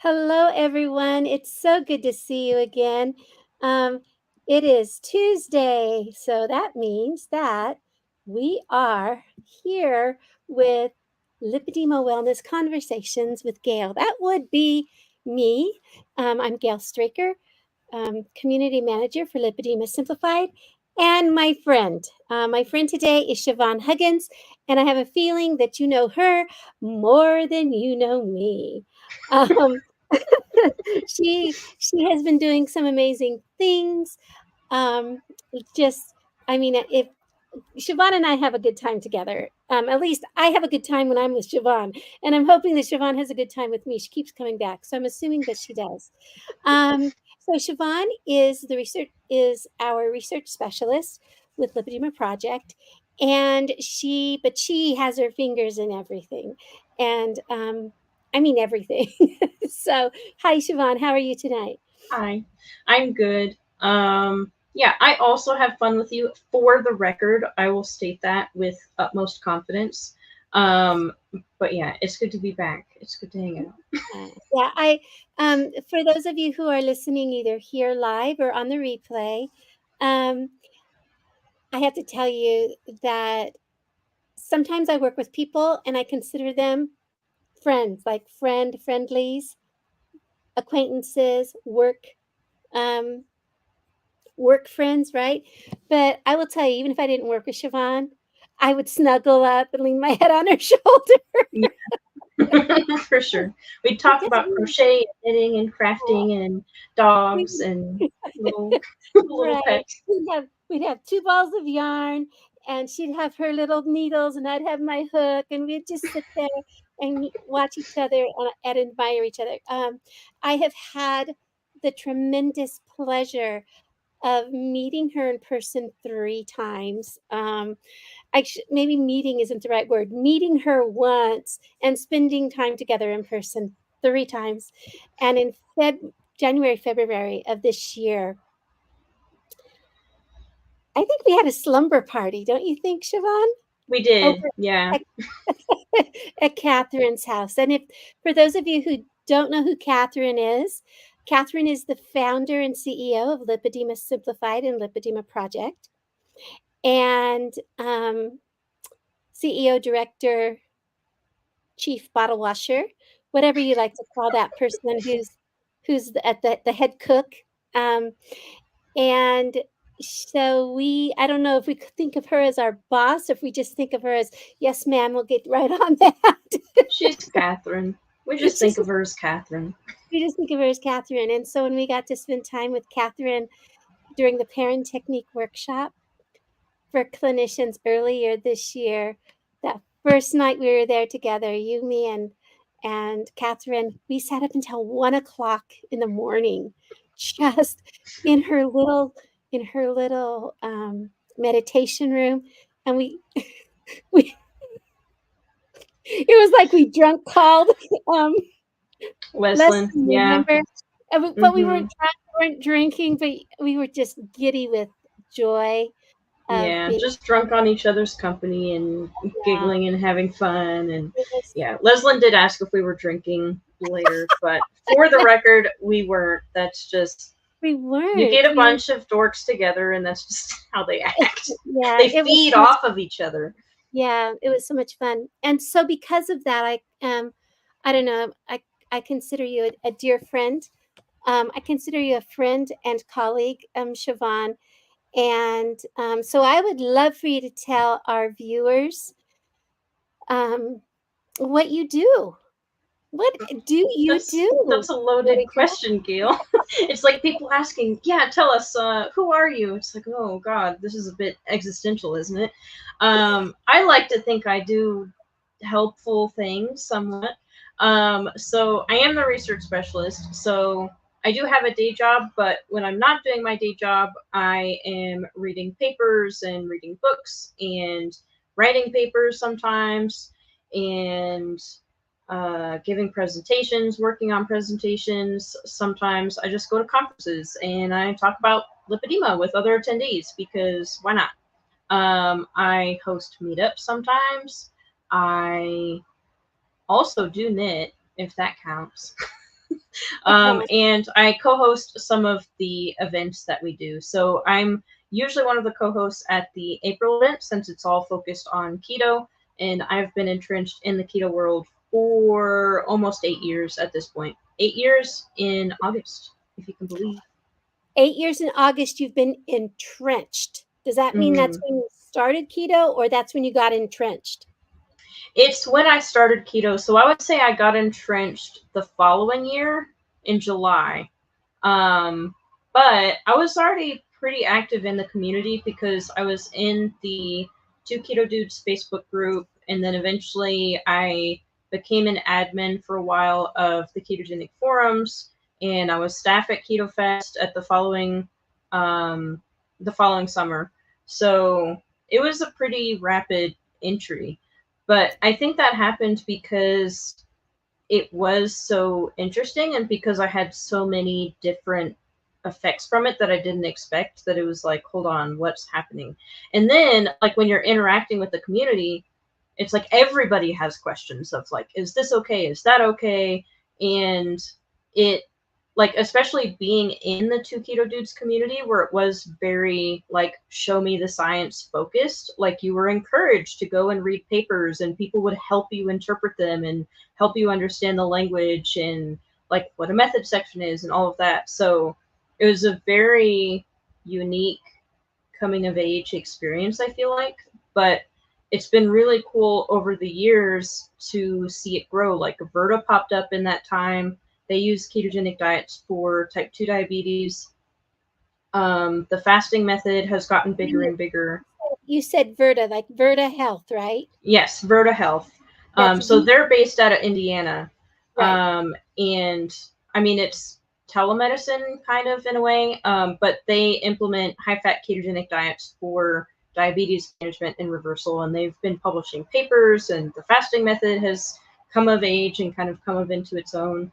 Hello, everyone. It's so good to see you again. Um, it is Tuesday, so that means that we are here with Lipedema Wellness Conversations with Gail. That would be me. I'm Gail Straker, Community Manager for Lipedema Simplified, and my friend. My friend today is Siobhan Huggins, and I have a feeling that you know her more than you know me. Um, she has been doing some amazing things. Um, just, I mean, if Siobhan and I have a good time together, at least I have a good time when I'm with Siobhan, and I'm hoping that Siobhan has a good time with me. She keeps coming back, so I'm assuming that she does. So Siobhan is our research specialist with Lipedema Project, and she has her fingers in everything, and I mean everything. So, hi, Siobhan. How are you tonight? Hi, I'm good. Yeah, I also have fun with you. For the record, I will state that with utmost confidence. Um, but yeah, it's good to be back. It's good to hang out. Yeah, for those of you who are listening either here live or on the replay, um, I have to tell you that sometimes I work with people and I consider them friends, like friendlies, acquaintances, um, work friends, right? But I will tell you, even if I didn't work with Siobhan, I would snuggle up and lean my head on her shoulder. For sure. We talk Because about crochet, knitting, and crafting, and dogs, and little little right. pets. We'd have 2 balls of yarn, and she'd have her little needles, and I'd have my hook, and we'd just sit there and watch each other and admire each other. I have had the tremendous pleasure of meeting her in person 3 times. Maybe meeting isn't the right word. Meeting her once and spending time together in person 3 times. And in January, February of this year, I think we had a slumber party, don't you think, Siobhan? We did, Over yeah. at, at Catherine's house. And if for those of you who don't know who Catherine is the founder and CEO of Lipedema Simplified and Lipedema Project, and CEO, director, chief bottle washer, whatever you like to call that person who's at the head cook. Um, And so I don't know if we could think of her as our boss, or if we just think of her as, yes, ma'am, we'll get right on that. She's Catherine. We just She's think of just, her as Catherine. we just think of her as Catherine. And so when we got to spend time with Catherine during the Parent Technique workshop for clinicians earlier this year, that first night we were there together, you, me, and Catherine, we sat up until 1 o'clock in the morning, just in her little meditation room, and we it was like we drunk called. Um, Leslyn, Leslie, yeah. remember? But we Mm-hmm. weren't drunk, we weren't drinking, but we were just giddy with joy of Yeah, being. just drunk on each other's company and Yeah, giggling and having fun. And it was. yeah, Leslyn did ask if we were drinking later, but for the record, we weren't. That's just, We you weren't. get a bunch of dorks together, and that's just how they act. Yeah, They it was feed so much. off of each other. Yeah, it was so much fun. And so because of that, I don't know, I consider you a dear friend. I consider you a friend and colleague, Siobhan. And so I would love for you to tell our viewers um, what you do. What do you That's do, a loaded Monica? question, Gail. It's like people asking, "Yeah, tell us, who are you?" It's like, oh God, this is a bit existential, isn't it? I like to think I do helpful things somewhat. So I am the research specialist. So I do have a day job, but when I'm not doing my day job, I am reading papers and reading books and writing papers sometimes, and giving presentations, working on presentations. Sometimes I just go to conferences and I talk about lipedema with other attendees because why not? I host meetups sometimes. I also do knit, if that counts. Uh-huh. And I co-host some of the events that we do. So I'm usually one of the co-hosts at the April event since it's all focused on keto, and I've been entrenched in the keto world for almost 8 years at this point. 8 years in August, if you can believe. 8 years in August, you've been entrenched. Does that mean that's Hmm. when you started keto or that's when you got entrenched? It's when I started keto, so I would say I got entrenched the following year in July. Um, but I was already pretty active in the community because I was in the Two Keto Dudes Facebook group, and then eventually I became an admin for a while of the ketogenic forums, and I was staff at Keto Fest at um, the following summer. So it was a pretty rapid entry, but I think that happened because it was so interesting and because I had so many different effects from it that I didn't expect, that it was like, hold on, what's happening? And then like when you're interacting with the community, it's like everybody has questions of like, is this okay? Is that okay? And it, like, especially being in the Two Keto Dudes community where it was very like show me the science focused, like you were encouraged to go and read papers and people would help you interpret them and help you understand the language and like what a method section is and all of that. So it was a very unique coming of age experience, I feel like. But it's been really cool over the years to see it grow. Like Verta popped up in that time. They use ketogenic diets for type 2 diabetes. The fasting method has gotten bigger and bigger. You said Verta, like Verta Health, right? Yes, Verta Health. That's So V, they're based out of Indiana. right. And I mean, it's telemedicine kind of in a way, but they implement high fat ketogenic diets for diabetes management and reversal. And they've been publishing papers, and the fasting method has come of age and kind of come of into its own.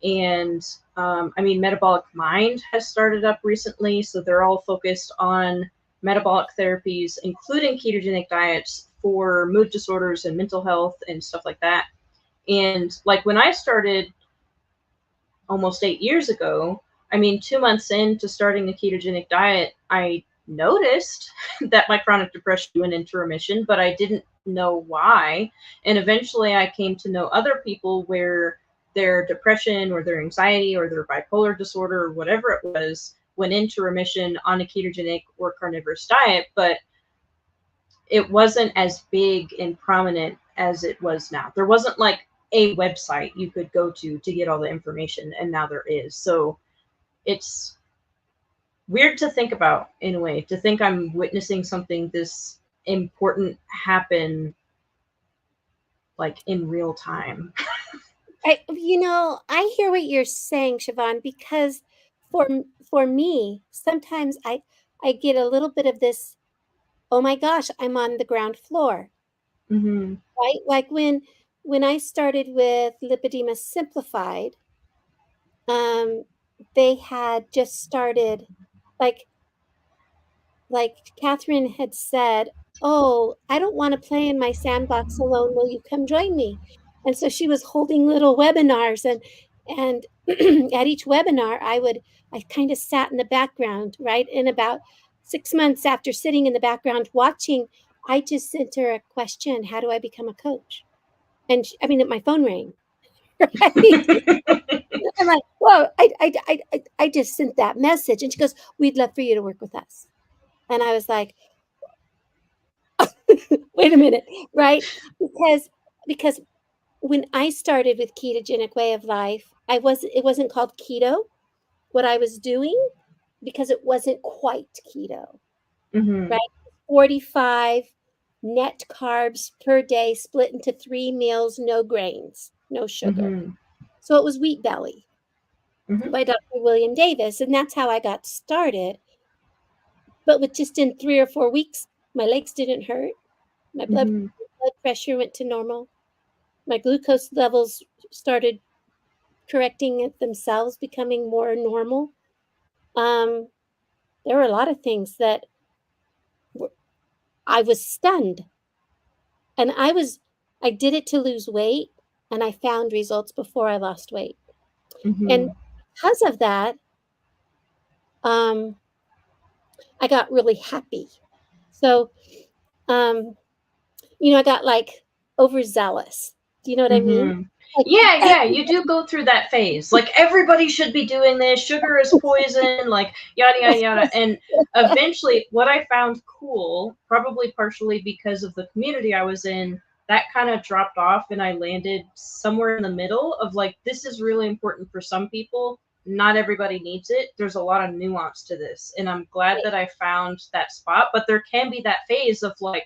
And I mean, Metabolic Mind has started up recently, so they're all focused on metabolic therapies, including ketogenic diets for mood disorders and mental health and stuff like that. And like when I started almost 8 years ago, I mean, 2 months into starting a ketogenic diet, I noticed that my chronic depression went into remission, but I didn't know why. And eventually I came to know other people where their depression or their anxiety or their bipolar disorder or whatever it was went into remission on a ketogenic or carnivorous diet, but it wasn't as big and prominent as it was now. There wasn't like a website you could go to get all the information, and now there is. So it's weird to think about in a way, to think I'm witnessing something this important happen like in real time. I hear what you're saying, Siobhan, because for me, sometimes I get a little bit of this, oh my gosh, I'm on the ground floor, Mm-hmm. right? Like when I started with Lipedema Simplified, um, they had just started, like like Catherine had said, "Oh, I don't want to play in my sandbox alone. Will you come join me?" And so she was holding little webinars, and at each webinar, I kind of sat in the background, right? And about 6 months after sitting in the background watching, I just sent her a question: "How do I become a coach?" And I mean, my phone rang, right? I'm like, "Whoa!" I just sent that message, and she goes, "We'd love for you to work with us." And I was like, wait a minute, right? Because when I started with ketogenic way of life, it wasn't called keto, what I was doing, because it wasn't quite keto, Mm-hmm. right? 45 net carbs per day split into 3 meals, no grains, no sugar. Mm-hmm. So it was Wheat Belly Mm-hmm. by Dr. William Davis, and that's how I got started. But with just in 3 or 4 weeks, my legs didn't hurt. My Mm-hmm. blood pressure went to normal. My glucose levels started correcting it themselves, becoming more normal. Um, there were a lot of things that were, I was stunned, and I did it to lose weight, and I found results before I lost weight. And Mm-hmm. because of that, um, I got really happy. So, um, I got like overzealous. Do you know what I mean? Mm-hmm. Like, Yeah, yeah, you do everybody, go through that phase. Like everybody should be doing this. Sugar is poison. Like yada yada yada. And eventually, what I found cool, probably partially because of the community I was in, that kind of dropped off, and I landed somewhere in the middle of like this is really important for some people. Not everybody needs it. There's a lot of nuance to this, and I'm glad that I found that spot. But there can be that phase of like,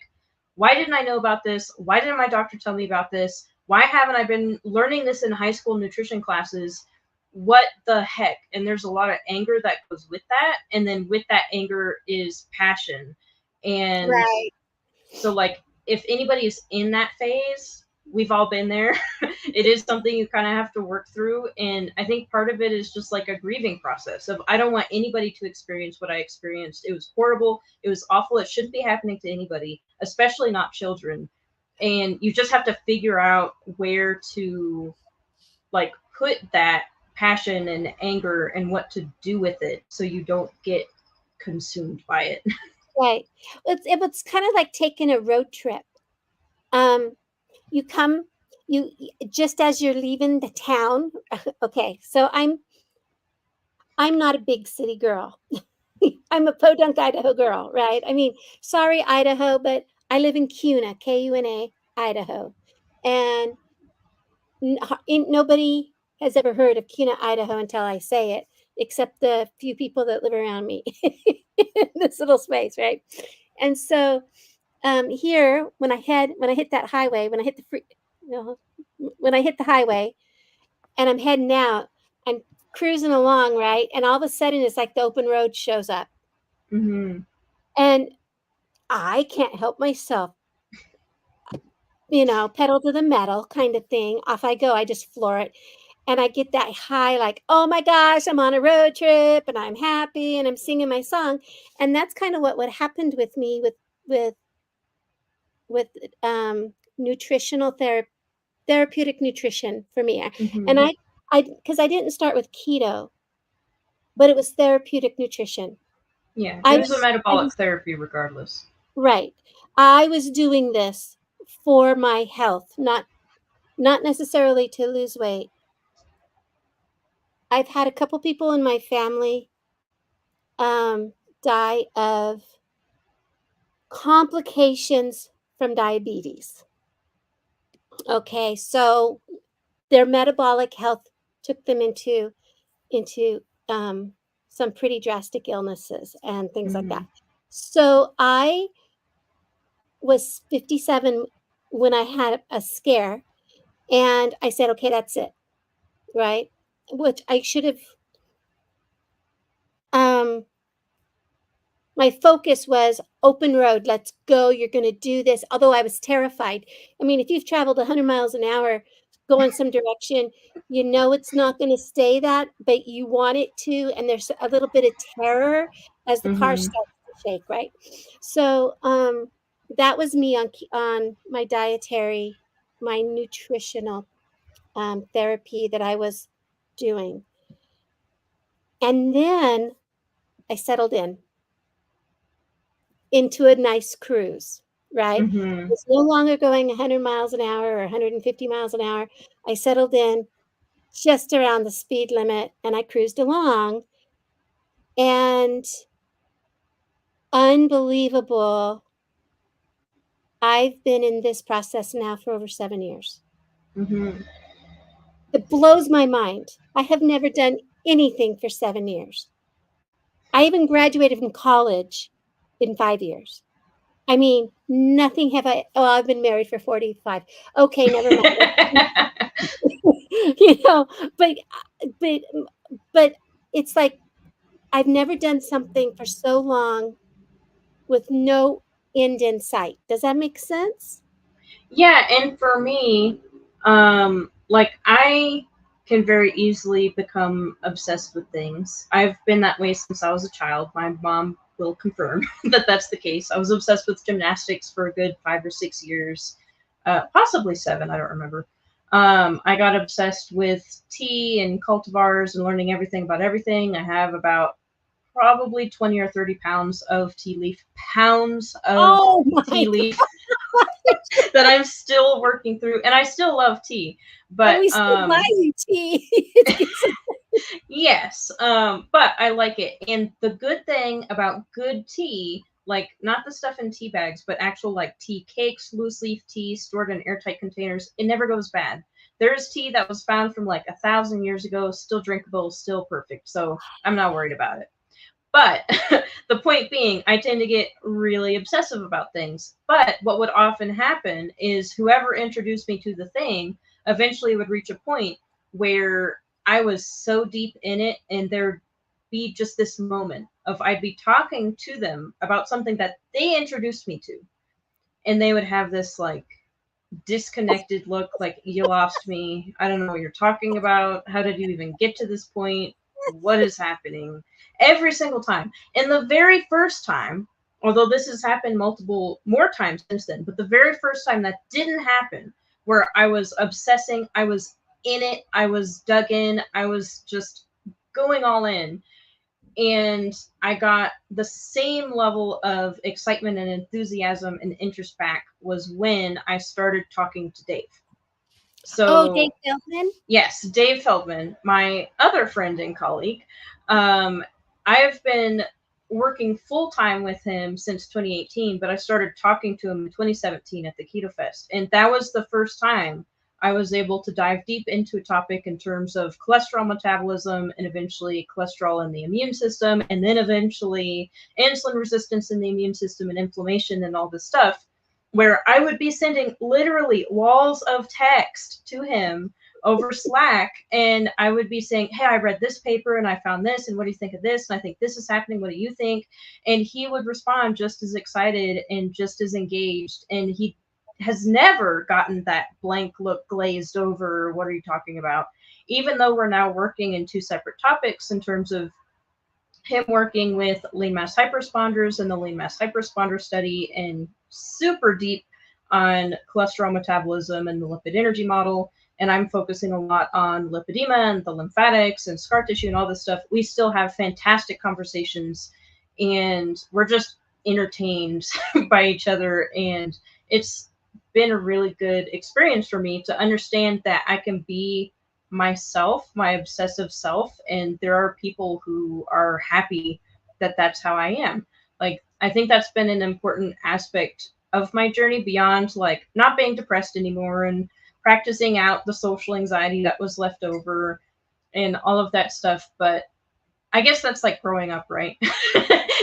why didn't I know about this? Why didn't my doctor tell me about this? Why haven't I been learning this in high school nutrition classes? What the heck? And there's a lot of anger that goes with that. And then with that anger is passion. And right, so, like, if anybody is in that phase, we've all been there. It is something you kind of have to work through. And I think part of it is just like a grieving process of I don't want anybody to experience what I experienced. It was horrible. It was awful. It shouldn't be happening to anybody, especially not children. And you just have to figure out where to like put that passion and anger and what to do with it so you don't get consumed by it. right. It's kind of like taking a road trip. Um, you come, just as you're leaving the town. Okay, so I'm not a big city girl. I'm a Podunk, Idaho girl, right? I mean, sorry, Idaho, but I live in Kuna, Kuna, Idaho. And nobody has ever heard of Kuna, Idaho until I say it, except the few people that live around me in this little space, right? And so here, when I hit that highway, when I hit the free, you know, when I hit the highway and I'm heading out, I'm cruising along, right? And all of a sudden, it's like the open road shows up. Mm-hmm. And I can't help myself, pedal to the metal kind of thing. Off I go. I just floor it. And I get that high, like, oh my gosh, I'm on a road trip and I'm happy and I'm singing my song. And that's kind of what happened with me with with nutritional therapeutic nutrition for me. And Mm-hmm. I because I didn't start with keto, but it was therapeutic nutrition. Yeah, it I was a was I metabolic was therapy regardless. right. I was doing this for my health, not necessarily to lose weight. I've had a couple people in my family um, die of complications from diabetes. Okay, so their metabolic health took them into some pretty drastic illnesses and things like Mm-hmm. that. So I was 57 when I had a scare, and I said, "Okay, that's it." Right? Which I should have. Um, my focus was open road. Let's go. You're going to do this. Although I was terrified. I mean, if you've traveled 100 miles an hour going some direction, it's not going to stay that, but you want it to. And there's a little bit of terror as the car Mm-hmm. starts to shake, right? So that was me on my dietary, my nutritional therapy that I was doing. And then I settled into a nice cruise, right? I Mm-hmm. was no longer going 100 miles an hour or 150 miles an hour. I settled in just around the speed limit and I cruised along. And unbelievable, I've been in this process now for over 7 years. Mm-hmm. It blows my mind. I have never done anything for 7 years. I even graduated from college in 5 years. I mean, nothing have I. Oh, I've been married for 45. Okay, never mind. you know, but but but it's like I've never done something for so long with no end in sight. Does that make sense? Yeah, and for me, like I can very easily become obsessed with things. I've been that way since I was a child. My mom will confirm that that's the case. I was obsessed with gymnastics for a good 5 or 6 years, possibly 7. I don't remember. I got obsessed with tea and cultivars and learning everything about everything. I have about probably 20 or 30 pounds of Oh tea my leaf that I'm still working through. And I still love tea, And but we still buy you tea. yes, but I like it. And the good thing about good tea, like not the stuff in tea bags, but actual like tea cakes, loose leaf tea stored in airtight containers, it never goes bad. There is tea that was found from like 1,000 years ago, still drinkable, still perfect. So I'm not worried about it. But the point being, I tend to get really obsessive about things. But what would often happen is whoever introduced me to the thing eventually would reach a point where I was so deep in it, and there'd be just this moment of I'd be talking to them about something that they introduced me to. And they would have this like disconnected look, like, you lost me. I don't know what you're talking about. How did you even get to this point? What is happening? Every single time. And the very first time, although this has happened multiple more times since then, but the very first time that didn't happen, where I was obsessing, I was in it, I was dug in, I was just going all in, and I got the same level of excitement and enthusiasm and interest back was when I started talking to Dave. Oh, Dave So, Feldman? yes, Dave Feldman, my other friend and colleague. Um, I've been working full time with him since 2018, but I started talking to him in 2017 at the Keto Fest. And that was the first time I was able to dive deep into a topic in terms of cholesterol metabolism and eventually cholesterol in the immune system, and then eventually insulin resistance in the immune system and inflammation and all this stuff, where I would be sending literally walls of text to him over Slack, and I would be saying, "Hey, I read this paper and I found this, and what do you think of this? And I think this is happening. What do you think?" And he would respond just as excited and just as engaged. And he has never gotten that blank look glazed over. What are you talking about? Even though we're now working in two separate topics in terms of him working with lean mass hyperresponders and the lean mass hyperresponder study, and super deep on cholesterol metabolism and the lipid energy model. And I'm focusing a lot on lipedema and the lymphatics and scar tissue and all this stuff. We still have fantastic conversations, and we're just entertained by each other. And it's been a really good experience for me to understand that I can be myself, my obsessive self, and there are people who are happy that that's how I am. Like, I think that's been an important aspect of my journey beyond like not being depressed anymore and practicing out the social anxiety that was left over and all of that stuff. But I guess that's like growing up, right?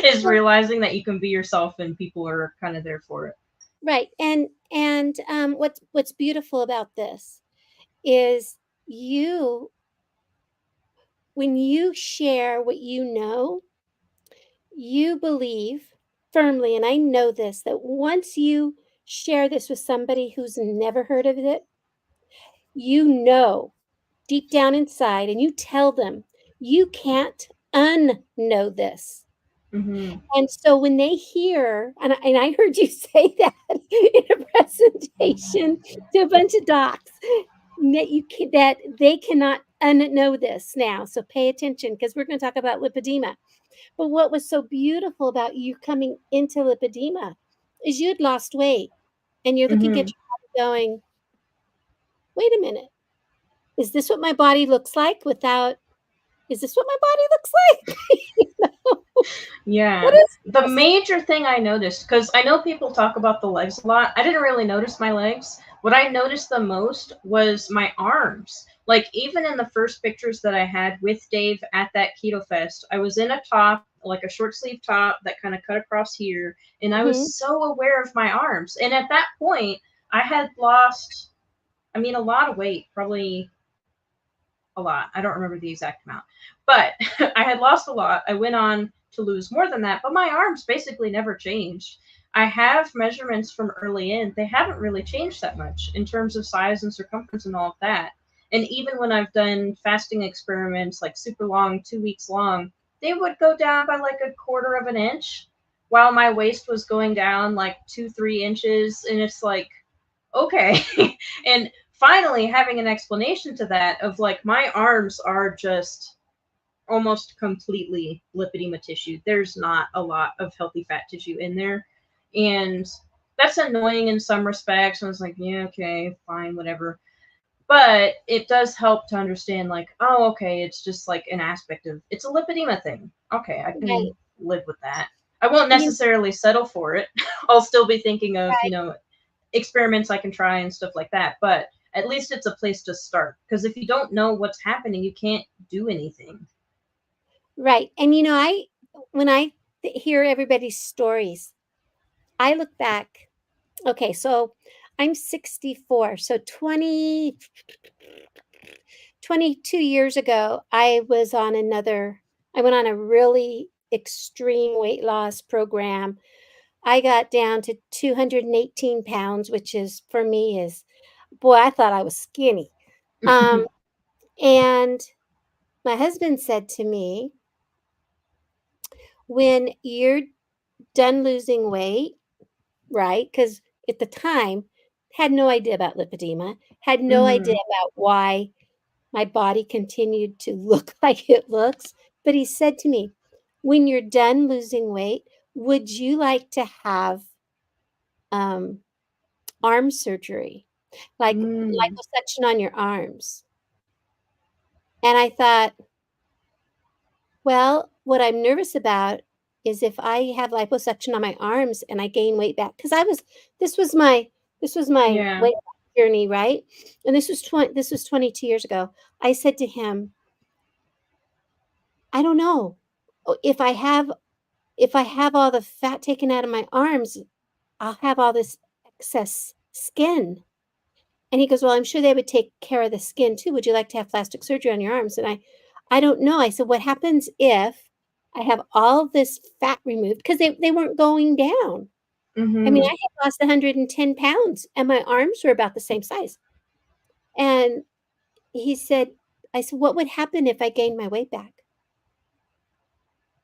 Is realizing that you can be yourself and people are kind of there for it. Right. And what's beautiful about this is you when you share what you believe firmly, and I know this, that once you share this with somebody who's never heard of it, you know deep down inside, and you tell them you can't unknow this. Mm-hmm. And so when they hear, and I heard you say that in a presentation to a bunch of docs, that they cannot unknow this now. So pay attention, because we're going to talk about lipedema. But what was so beautiful about you coming into lipedema is you had lost weight, and you're looking Mm-hmm. at your body going, wait a minute, is this what my body looks like without, is this what my body looks like? You know? What Yeah. is The this? major thing I noticed, because I know people talk about the legs a lot, I didn't really notice my legs. What I noticed the most was my arms. Like, even in the first pictures that I had with Dave at that Keto Fest, I was in a top, like a short sleeve top that kind of cut across here, and I Mhm. was so aware of my arms. And at that point, I had lost, I mean, a lot of weight, probably a lot. I don't remember the exact amount, but I had lost a lot. I went on to lose more than that, but my arms basically never changed. I have measurements from early in. They haven't really changed that much in terms of size and circumference and all of that. And even when I've done fasting experiments, like super long, 2 weeks long, they would go down by like a quarter of an inch while my waist was going down like 2, 3 inches. And it's like, okay. And finally having an explanation to that of like my arms are just almost completely lipedema tissue. There's not a lot of healthy fat tissue in there. And that's annoying in some respects. I was like, yeah, okay, fine, whatever. But it does help to understand, like, oh, okay, it's just like an aspect of it's a lipedema thing. Okay, I Right. can live with that. I won't You necessarily settle for it. I'll still be thinking of, right, experiments I can try and stuff like that. But at least it's a place to start. Because if you don't know what's happening, you can't do anything. right. And I when I hear everybody's stories, I look back. Okay, so I'm 64. So 22 years ago, I went on a really extreme weight loss program. I got down to 218 pounds, which is for me is, boy, I thought I was skinny. Um, and my husband said to me, when you're done losing weight, right? Because at the time, had no idea about lipedema, had no idea Hmm. about why my body continued to look like it looks. But he said to me, when you're done losing weight, would you like to have um, arm surgery, like Mm. liposuction on your arms? And I thought, well, what I'm nervous about is if I have liposuction on my arms and I gain weight back, because this was my this was my Yeah. weight loss journey, right? And this was 22 years ago. I said to him, I don't know. If I have all the fat taken out of my arms, I'll have all this excess skin. And he goes, well, I'm sure they would take care of the skin too. Would you like to have plastic surgery on your arms? And I don't know. I said, what happens if I have all this fat removed? Because they weren't going down. I mean, I Hmm. had lost 110 pounds and my arms were about the same size. And he said, I said, what would happen if I gained my weight back?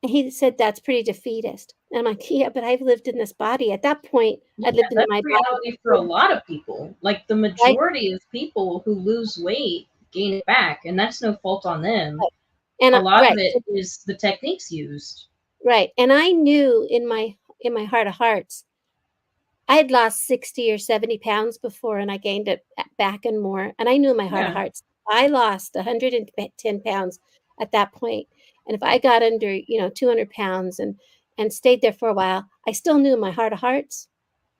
And he said, that's pretty defeatist. And I'm like, yeah, but I've lived in this body. At that point, Yeah, I'd lived in that's my body reality for for a lot of people. Like the right, majority of people who lose weight gain it back, and that's no fault on them. right. And A lot of right, it is the techniques used. right. And I knew in my heart of hearts, I had lost 60 or 70 pounds before and I gained it back and more. And I knew in my heart of Yeah. hearts, I lost 110 pounds at that point. And if I got under, 200 pounds and stayed there for a while, I still knew in my heart of hearts,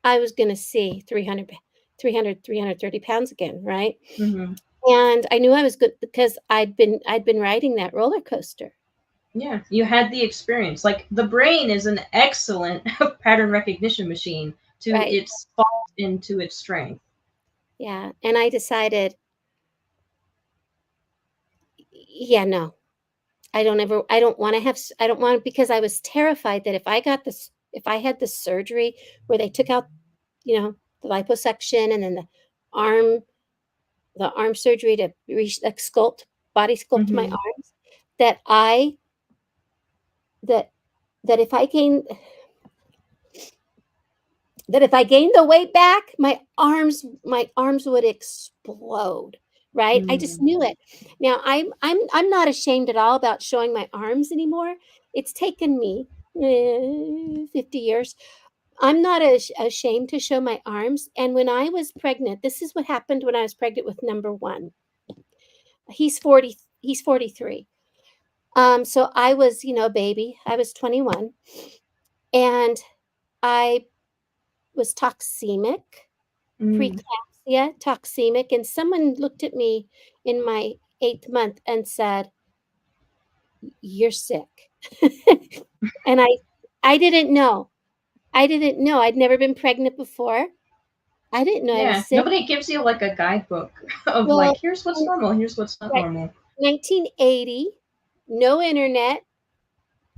I was going to see 330 pounds again. Right. Hmm. And I knew I was good because I'd been riding that roller coaster. Yeah, you had the experience. Like the brain is an excellent pattern recognition machine to Right. its fault and to its strength. Yeah. And I decided, yeah, no, I don't want to I don't want, because I was terrified that if I had the surgery where they took out, the liposuction and then arm, the arm surgery to like body sculpt my Hmm. arms, that I, that, that if I gain, that if I gained the weight back, my arms would explode. Right? I just Mm. knew it. Now I'm not ashamed at all about showing my arms anymore. It's taken me 50 years. I'm not ashamed to show my arms. And when I was pregnant, this is what happened when I was pregnant with number one. He's 40. He's 43. So I was, a baby. I was 21, and I was toxemic, Mm. preeclampsia, toxemic, and someone looked at me in my 8th month and said, "You're sick." And I didn't know. I didn't know. I'd never been pregnant before. I didn't know I was Yeah, sick. nobody gives you like a guidebook of Well, like, here's what's in normal, here's what's not right, normal. 1980, no internet,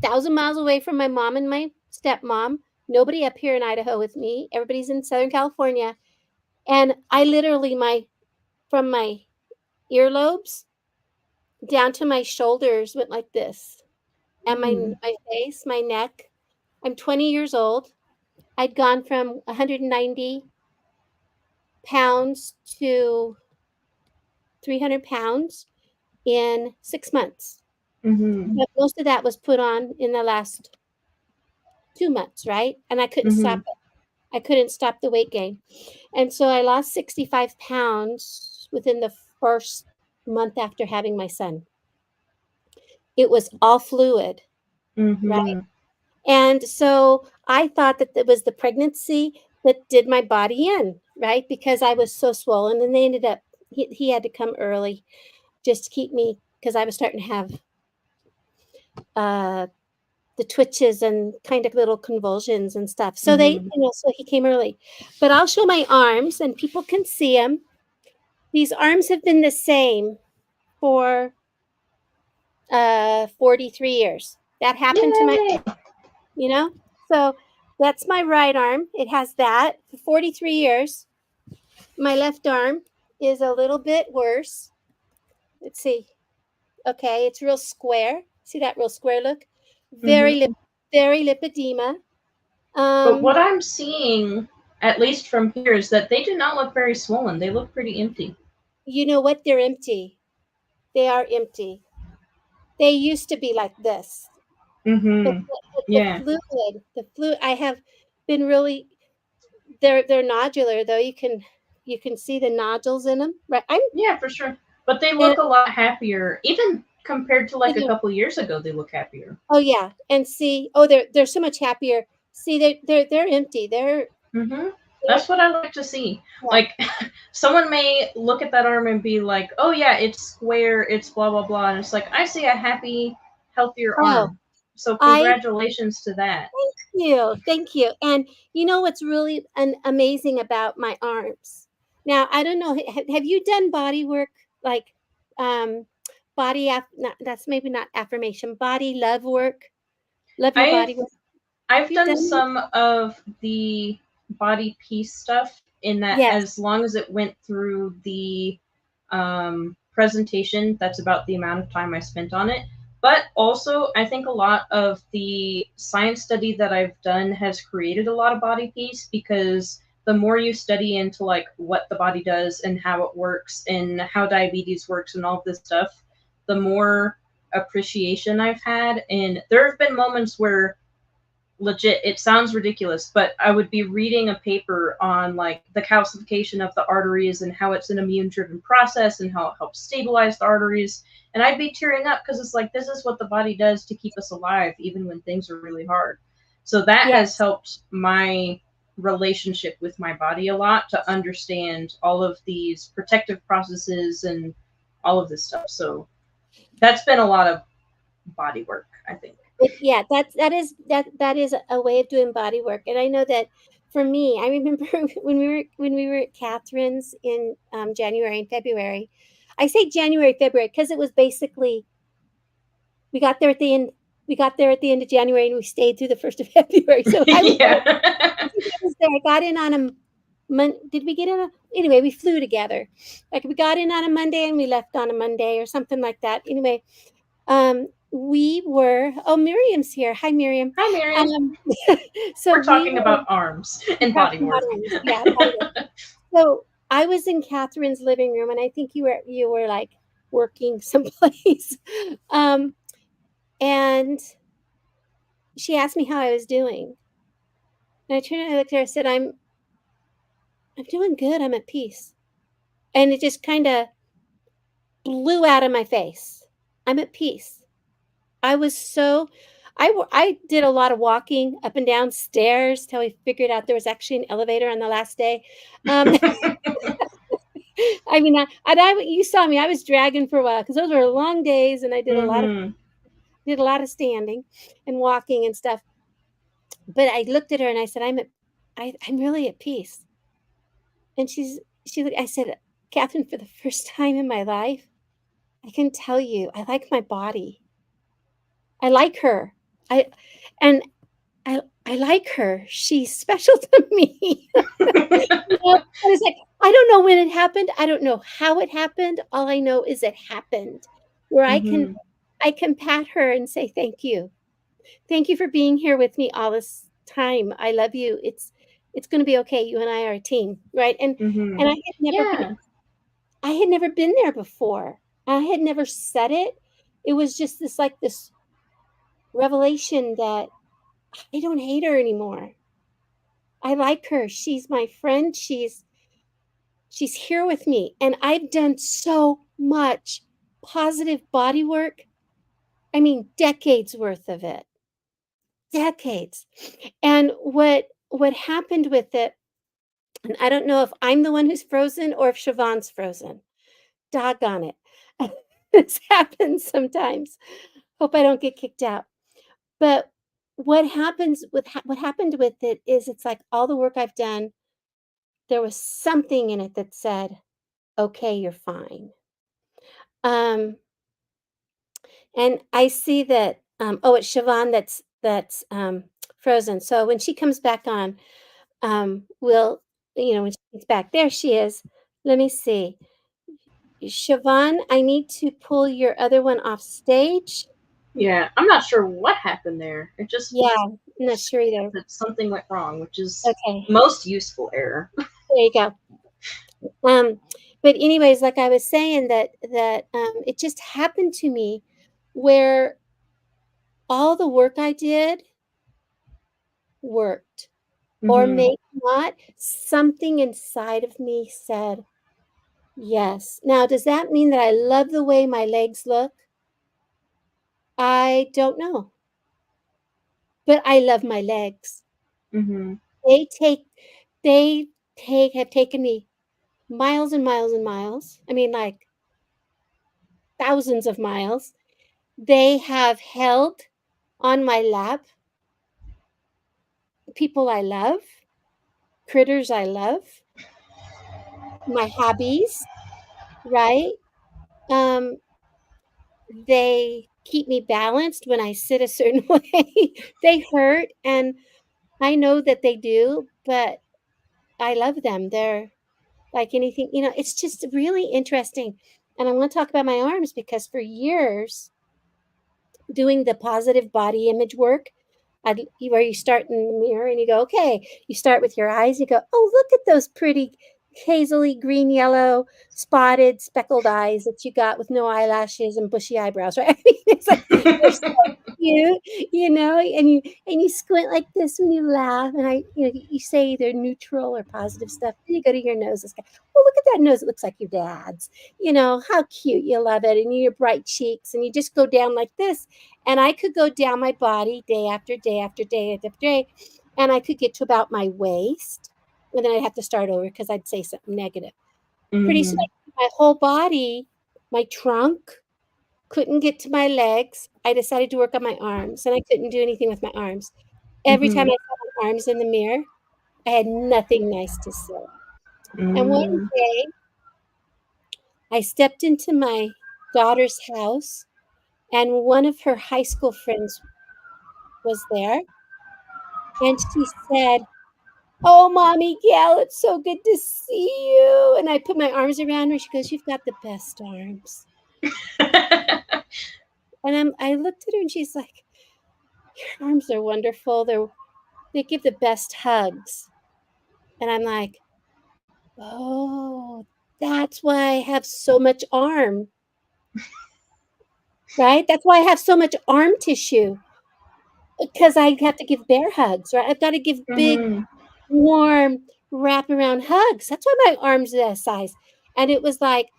1,000 miles away from my mom and my stepmom, nobody up here in Idaho with me. Everybody's in Southern California, and I literally from my earlobes down to my shoulders went like this, and Mm. my face, my neck. I'm 20 years old. I'd gone from 190 pounds to 300 pounds in 6 months. Mhm. But most of that was put on in the last 2 months, right? And I couldn't stop Mhm. it. I couldn't stop the weight gain. And so I lost 65 pounds within the first month after having my son. It was all fluid, right? Mhm. And so I thought that it was the pregnancy that did my body in, right? Because I was so swollen. And they ended up, he had to come early just to keep me, because I was starting to have uh, the twitches and kind of little convulsions and stuff. So Mhm. so he came early. But I'll show my arms and people can see them. These arms have been the same for 43 years. That happened to my, Yay! you know? So that's my right arm. It has that for 43 years. My left arm is a little bit worse. Let's see. Okay, it's real square. See that real square look? Very Mhm. very lipedema. But Um, what I'm seeing, at least from here, is that they do not look very swollen. They look pretty empty. you know what? They're empty. They are empty. They used to be like this. But Mhm. the Yeah. fluid, I have been really, they're nodular though. You can see the nodules in them, right? Yeah, for sure. But they And look a lot happier, even compared to you like a know, couple years ago. They look happier. oh yeah, and see, oh they're so much happier. See, they're empty. Mhm. They're That's what I like to see. yeah. Like, someone may look at that arm and be like, "Oh yeah, it's square, it's blah blah blah," and it's like, I see a happy, healthier Oh, arm. So I congratulations to that. thank you. And you know what's really amazing about my arms? Now I don't know. Have you done body work like um not, that's maybe not affirmation, body love work? Love your I've body work. I've You done done that? some of the body peace stuff in that, Yes. as long as it went through the presentation, that's about the amount of time I spent on it. But also, I think a lot of the science study that I've done has created a lot of body peace, because the more you study into like what the body does and how it works and how diabetes works and all of this stuff, the more appreciation I've had. And there have been moments where, legit, it sounds ridiculous, but I would be reading a paper on like the calcification of the arteries and how it's an immune driven process and how it helps stabilize the arteries, and I'd be tearing up because it's like, this is what the body does to keep us alive even when things are really hard. So that has Yes. helped my relationship with my body a lot, to understand all of these protective processes and all of this stuff. So that's been a lot of body work, I think. Yeah, that is a way of doing body work. And I know that for me, I remember when we were at Catherine's in January and February. I say January, February because it was basically we got there at the end. We got there at the end of January and we stayed through the first of February. So I was there. I Yeah. think I was there. I got in on a Did we get in anyway? We flew together. Like we got in on a Monday and we left on a Monday or something like that. Anyway, we were. Oh, Miriam's here. Hi, Miriam. Hi, Miriam. Um, so We're we talking were about arms and body talking about work. arms. Yeah, body work. So I was in Catherine's living room, and I think you were like working someplace. Um, and she asked me how I was doing, and I turned and I looked at her. I said, I'm doing good. I'm at peace." And it just kind of blew out of my face. I'm at peace. I was so I did a lot of walking up and down stairs till we figured out there was actually an elevator on the last day. Um, I mean, you saw me. I was dragging for a while because those were long days, and I Mhm. did a lot of standing and walking and stuff. But I looked at her and I said, I'm really at peace. And I said, Catherine, for the first time in my life, I can tell you, I like my body. I like her. I and I like her. She's special to me. I was like, I don't know when it happened. I don't know how it happened. All I know is it happened. Where Mhm. I can pat her and say thank you. Thank you for being here with me all this time. I love you. It's going to be okay. You and I are a team, right? And Mhm. I had never been Yeah. I had never been there before. I had never said it. It was just this revelation that I don't hate her anymore. I like her. She's my friend. She's here with me. And I've done so much positive body work. I mean, decades worth of it. Decades. And what happened with it, and I don't know if I'm the one who's frozen or if Siobhan's frozen. Doggone it. This happens sometimes. Hope I don't get kicked out. But what happened with it is it's like all the work I've done, there was something in it that said, "Okay, you're fine." Um, and I see that, oh, it's Siobhan that's frozen. So when she comes back on, we'll, when she's back, there she is. Let me see. Siobhan, I need to pull your other one off stage. Yeah, I'm not sure what happened there. It just Yeah, I'm not sure either. that something went wrong, which is Okay, most useful error. there you go. Um, but anyways, like I was saying that it just happened to me where all the work I did worked or Hmm. maybe not. Something inside of me said, yes. Now, does that mean that I love the way my legs look? I don't know, but I love my legs. Hmm. They take, have taken me miles and miles and miles. I mean, like thousands of miles. They have held on my lap people I love, critters I love, my hobbies, right? Um, they keep me balanced when I sit a certain way. They hurt, and I know that they do, but I love them. They're like anything, it's just really interesting. And I want to talk about my arms because for years, doing the positive body image work, where you start in the mirror and you go, okay, you start with your eyes, you go, oh, look at those pretty hazily green, yellow, spotted, speckled eyes that you got with no eyelashes and bushy eyebrows, right? I mean, it's like they're so cute, and you squint like this when you laugh, and you say they're neutral or positive stuff. Then you go to your nose, this guy, oh, look at that nose, it looks like your dad's. How cute, you love it, and your bright cheeks, and you just go down like this. And I could go down my body day after day after day after day, and I could get to about my waist, and then I'd have to start over because I'd say something negative. Pretty soon, Hmm. my whole body, my trunk, couldn't get to my legs. I decided to work on my arms, and I couldn't do anything with my arms. Every time Hmm. I saw my arms in the mirror, I had nothing nice to say. And one Hmm. day, I stepped into my daughter's house, and one of her high school friends was there. And she said, "Oh, mommy, Gail, it's so good to see you." And I put my arms around her. She goes, "You've got the best arms." And I looked at her and she's like, "Your arms are wonderful. They give the best hugs." And I'm like, "Oh, that's why I have so much arm, right? That's why I have so much arm tissue because I have to give bear hugs, right? I've got to give big, Hmm. warm, wrap around hugs. That's why my arms are that size." And it was like,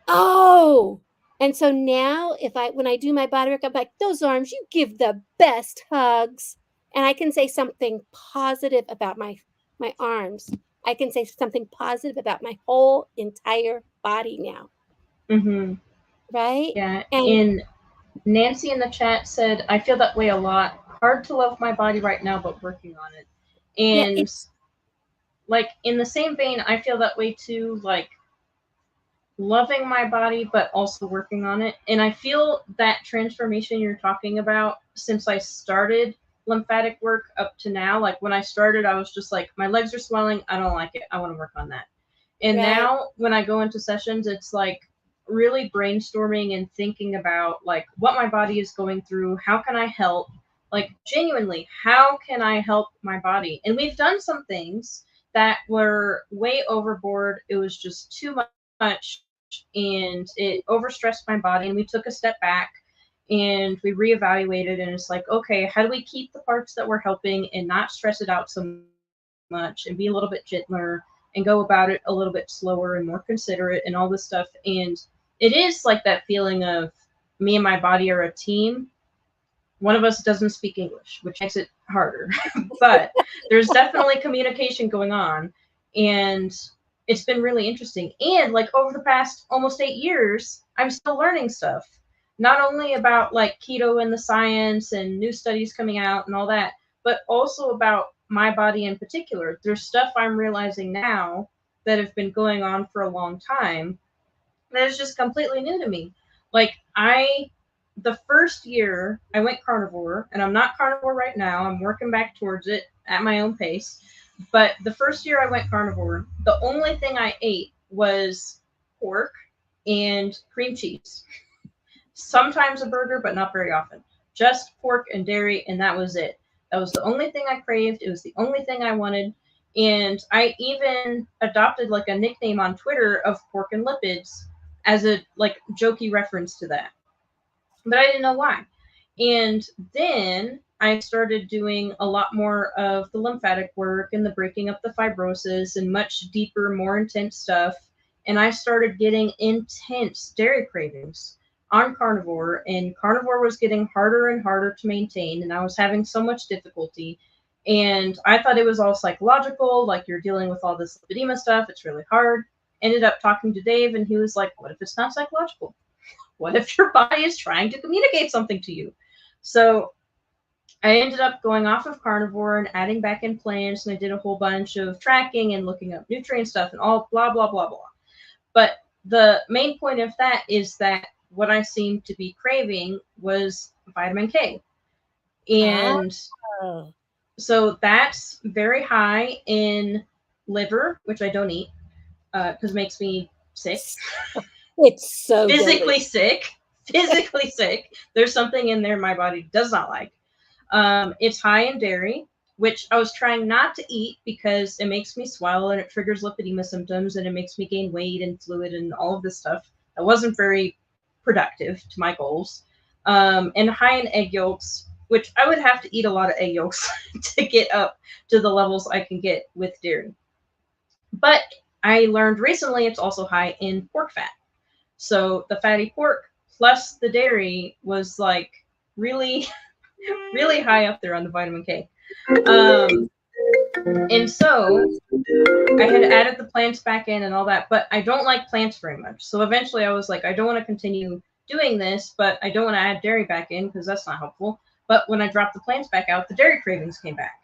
oh, and so now when I do my body work, I'm like, "Those arms, you give the best hugs." And I can say something positive about my arms. I can say something positive about my whole entire body now, Hmm. right? Yeah. And In Nancy in the chat said, I feel that way a lot. Hard to love my body right now, but working on it. yeah, And like in the same vein, I feel that way too. Like loving my body, but also working on it. And I feel that transformation you're talking about since I started lymphatic work up to now. Like when I started, I was just like, my legs are swelling. I don't like it. I want to work on that. And right, now when I go into sessions, it's like really brainstorming and thinking about like what my body is going through. How can I help? Like genuinely, how can I help my body? And we've done some things that were way overboard. It was just too much much, and it overstressed my body, and we took a step back and we reevaluated, and it's like, okay, how do we keep the parts that we're helping and not stress it out so much and be a little bit gentler and go about it a little bit slower and more considerate and all this stuff. And it is like that feeling of me and my body are a team. One of us doesn't speak English, which makes it harder. But there's definitely communication going on. And it's been really interesting. And like over the past almost 8 years, I'm still learning stuff. Not only about like keto and the science and new studies coming out and all that, but also about my body in particular. There's stuff I'm realizing now that have been going on for a long time that is just completely new to me. Like the first year I went carnivore, and I'm not carnivore right now. I'm working back towards it at my own pace. But the first year I went carnivore, the only thing I ate was pork and cream cheese. Sometimes a burger, but not very often. Just pork and dairy, and that was it. That was the only thing I craved. It was the only thing I wanted. And I even adopted like a nickname on Twitter of pork and lipids as a like jokey reference to that. But I didn't know why. And then I started doing a lot more of the lymphatic work and the breaking up the fibrosis and much deeper, more intense stuff. And I started getting intense dairy cravings on carnivore, and carnivore was getting harder and harder to maintain, and I was having so much difficulty. And I thought it was all psychological, like you're dealing with all this lipedema stuff, it's really hard. Ended up talking to Dave, and he was like, what if it's not psychological? What if your body is trying to communicate something to you? So I ended up going off of carnivore and adding back in plants, and I did a whole bunch of tracking and looking up nutrient stuff and all blah, blah, blah, blah. But the main point of that is that what I seemed to be craving was vitamin K. And so that's very high in liver, which I don't eat because it makes me sick. It's so physically sick. Physically sick. There's something in there my body does not like. It's high in dairy, which I was trying not to eat because it makes me swell and it triggers lipedema symptoms and it makes me gain weight and fluid and all of this stuff. That wasn't very productive to my goals. And high in egg yolks, which I would have to eat a lot of egg yolks to get up to the levels I can get with dairy. But I learned recently it's also high in pork fat. So the fatty pork plus the dairy was like really, really high up there on the vitamin K. And so I had added the plants back in and all that, but I don't like plants very much. So eventually I was like, I don't want to continue doing this, but I don't want to add dairy back in because that's not helpful. But when I dropped the plants back out, the dairy cravings came back.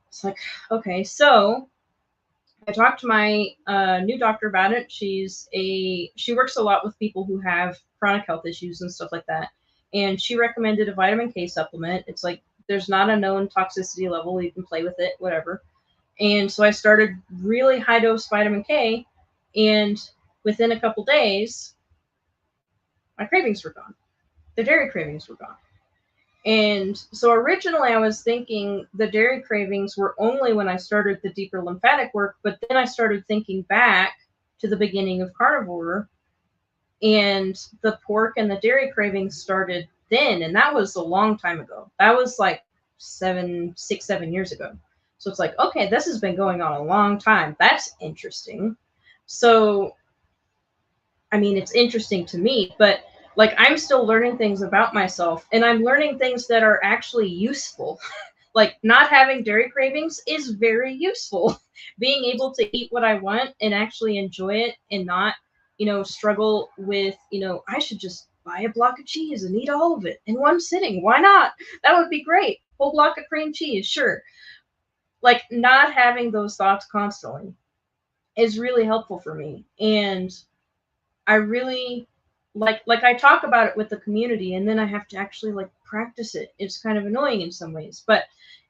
It's like, okay, so I talked to my new doctor about it. She works a lot with people who have chronic health issues and stuff like that. And she recommended a vitamin K supplement. It's like, there's not a known toxicity level. You can play with it, whatever. And so I started really high dose vitamin K. And within a couple days, my cravings were gone. The dairy cravings were gone. And so originally I was thinking the dairy cravings were only when I started the deeper lymphatic work, but then I started thinking back to the beginning of carnivore, and the pork and the dairy cravings started then, and that was a long time ago. That was like 7 years ago. So it's like, okay, this has been going on a long time. That's interesting. So, I mean, it's interesting to me, but like I'm still learning things about myself, and I'm learning things that are actually useful. Like not having dairy cravings is very useful. Being able to eat what I want and actually enjoy it and not, struggle with, I should just buy a block of cheese and eat all of it in one sitting. Why not? That would be great. Whole block of cream cheese, sure. Like not having those thoughts constantly is really helpful for me. And I really like I talk about it with the community, and then I have to actually like practice it. It's kind of annoying in some ways, but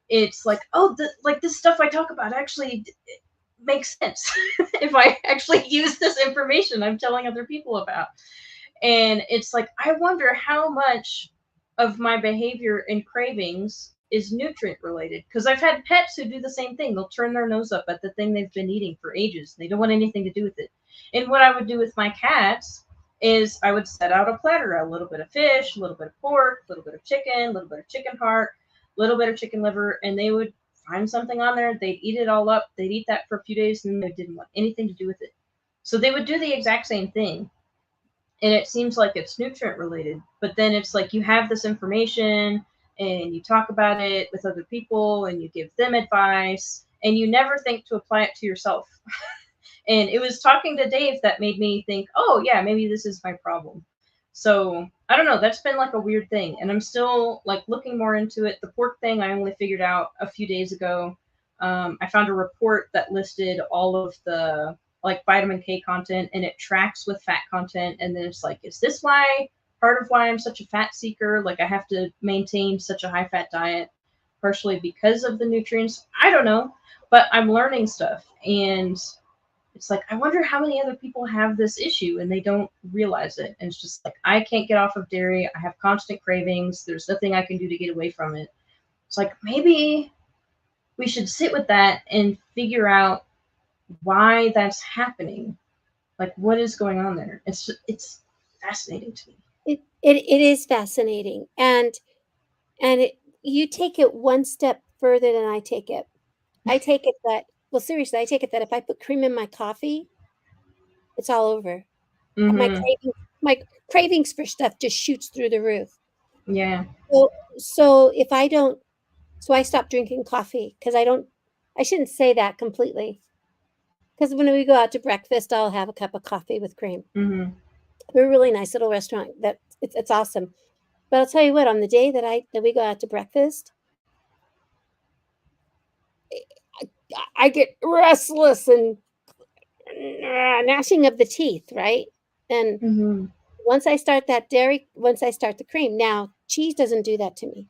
it's like, oh, this stuff I talk about actually makes sense if I actually use this information I'm telling other people about. And it's like, I wonder how much of my behavior and cravings is nutrient related, because I've had pets who do the same thing. They'll turn their nose up at the thing they've been eating for ages. They don't want anything to do with it. And what I would do with my cats is I would set out a platter, a little bit of fish, a little bit of pork, a little bit of chicken, a little bit of chicken heart, a little bit of chicken liver, and they would find something on there. They'd eat it all up. They'd eat that for a few days, and they didn't want anything to do with it. So they would do the exact same thing, and it seems like it's nutrient related. But then it's like you have this information and you talk about it with other people and you give them advice and you never think to apply it to yourself. And it was talking to Dave that made me think, oh yeah, maybe this is my problem. So I don't know. That's been like a weird thing, and I'm still like looking more into it. The pork thing I only figured out a few days ago. I found a report that listed all of the like vitamin K content, and it tracks with fat content. And then it's like, is this why part of why I'm such a fat seeker? Like I have to maintain such a high fat diet, partially because of the nutrients. I don't know, but I'm learning stuff, and it's like I wonder how many other people have this issue and they don't realize it. And it's just like I can't get off of dairy. I have constant cravings. There's nothing I can do to get away from it. It's like maybe we should sit with that and figure out why that's happening. Like what is going on there? It's fascinating to me. It is fascinating, and you take it one step further than I take it. I take it that well, seriously, I take it that if I put cream in my coffee, it's all over. My Mm-hmm. craving my cravings for stuff just shoots through the roof. Yeah. So if I don't so I stopped drinking coffee because I shouldn't say that completely. Because when we go out to breakfast, I'll have a cup of coffee with cream. Mm-hmm. We're a really nice little restaurant that it's awesome. But I'll tell you what, on the day that we go out to breakfast, I get restless and gnashing of the teeth, right? And Mm-hmm. once I start the cream, now cheese doesn't do that to me.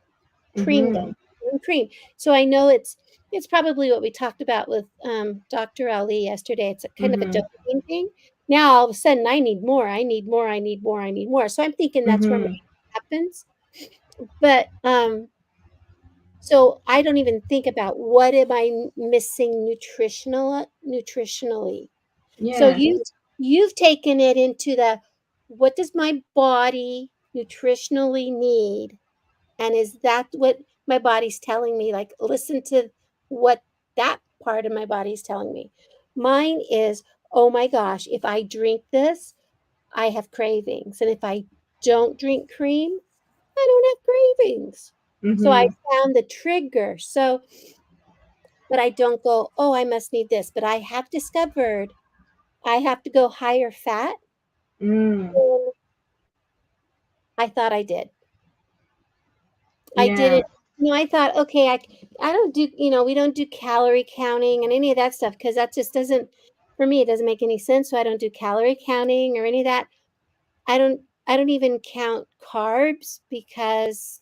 Cream does. Mm-hmm. Cream. So I know it's probably what we talked about with Dr. Ali yesterday. It's a kind of a Mm-hmm. dopamine thing. Now all of a sudden I need more. I need more. I need more. I need more. So I'm thinking that's where my Mm-hmm. happens. But so I don't even think about what am I missing nutritionally. So Yeah. you've taken it into the what does my body nutritionally need? And is that what my body's telling me? Like listen to what that part of my body's telling me. Mine is, oh my gosh, if I drink this, I have cravings. And if I don't drink cream, I don't have cravings. So I Mm-hmm. found the trigger. So, but I don't go, oh, I must need this. But I have discovered I have to go higher fat Mm. than I thought I did. I Yeah. didn't, I thought, okay, I don't do, we don't do calorie counting and any of that stuff because that just doesn't, for me, it doesn't make any sense. So I don't do calorie counting or any of that. I don't even count carbs because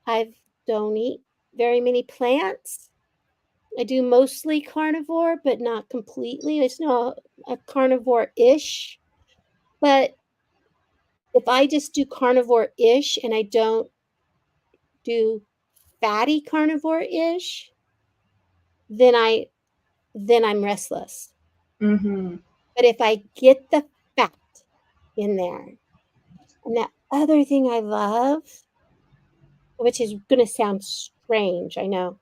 I don't eat very many plants. I do mostly carnivore, but not completely. It's not a carnivore-ish. But if I just do carnivore-ish and I don't do fatty carnivore-ish, then I'm restless. Mm-hmm. But if I get the fat in there, and that other thing I love, which is going to sound strange, I know,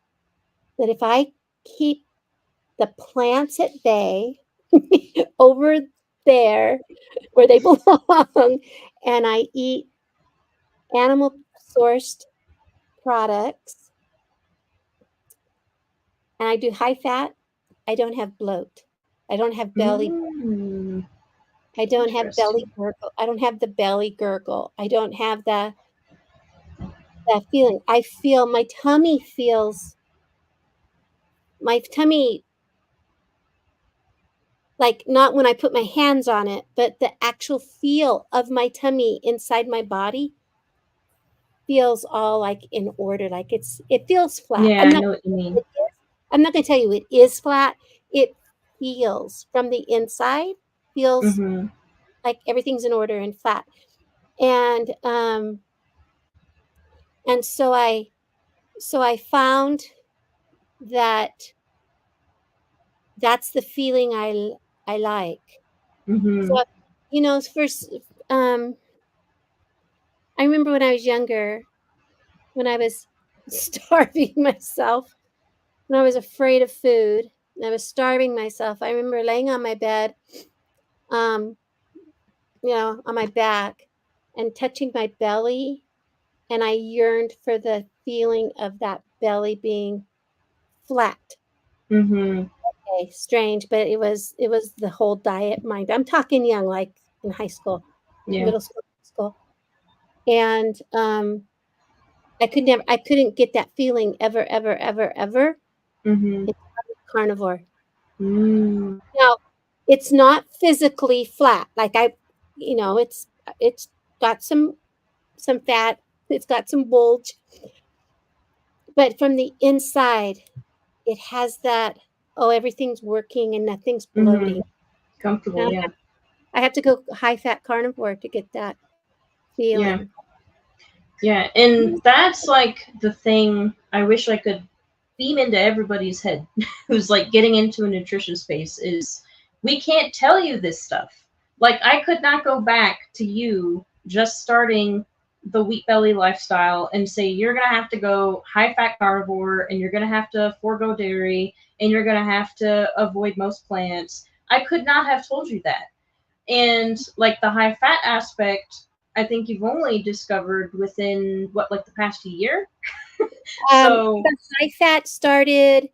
that if I keep the plants at bay over there where they belong, and I eat animal sourced products, and I do high fat, I don't have bloat. I don't have belly. Mm. I don't have belly Interesting. gurgle. I don't have the belly gurgle. I don't have that feeling. I feel my tummy like not when I put my hands on it, but the actual feel of my tummy inside my body feels all like in order. Like it feels flat. Yeah, I know what you mean. I'm not going to tell you it is flat. It feels from the inside feels Mm-hmm. like everything's in order and flat. And and so I found that that's the feeling I like. Mhm. So, first, I remember when I was younger, when I was starving myself, when I was afraid of food, and I was starving myself. I remember laying on my bed, um, on my back, and touching my belly, and I yearned for the feeling of that belly being flat. Mhm. Okay, strange, but it was the whole diet mind. I'm talking young, like in high school, Yeah. middle school, high school, and I couldn't get that feeling ever, ever, ever, ever Mhm. until I was carnivore. Mm. Now, it's not physically flat. Like it's got some fat, it's got some bulge, but from the inside, it has that, oh, everything's working and nothing's bloating. Mhm. Comfortable, And yeah. I have to go high fat carnivore to get that Yeah. feeling. Yeah, and that's like the thing I wish I could beam into everybody's head who's like getting into a nutrition space is we can't tell you this stuff. Like I could not go back to you just starting the wheat belly lifestyle and say you're going to have to go high fat carnivore and you're going to have to forego dairy and you're going to have to avoid most plants. I could not have told you that. And like the high fat aspect, I think you've only discovered within what, like the past year? So The high fat started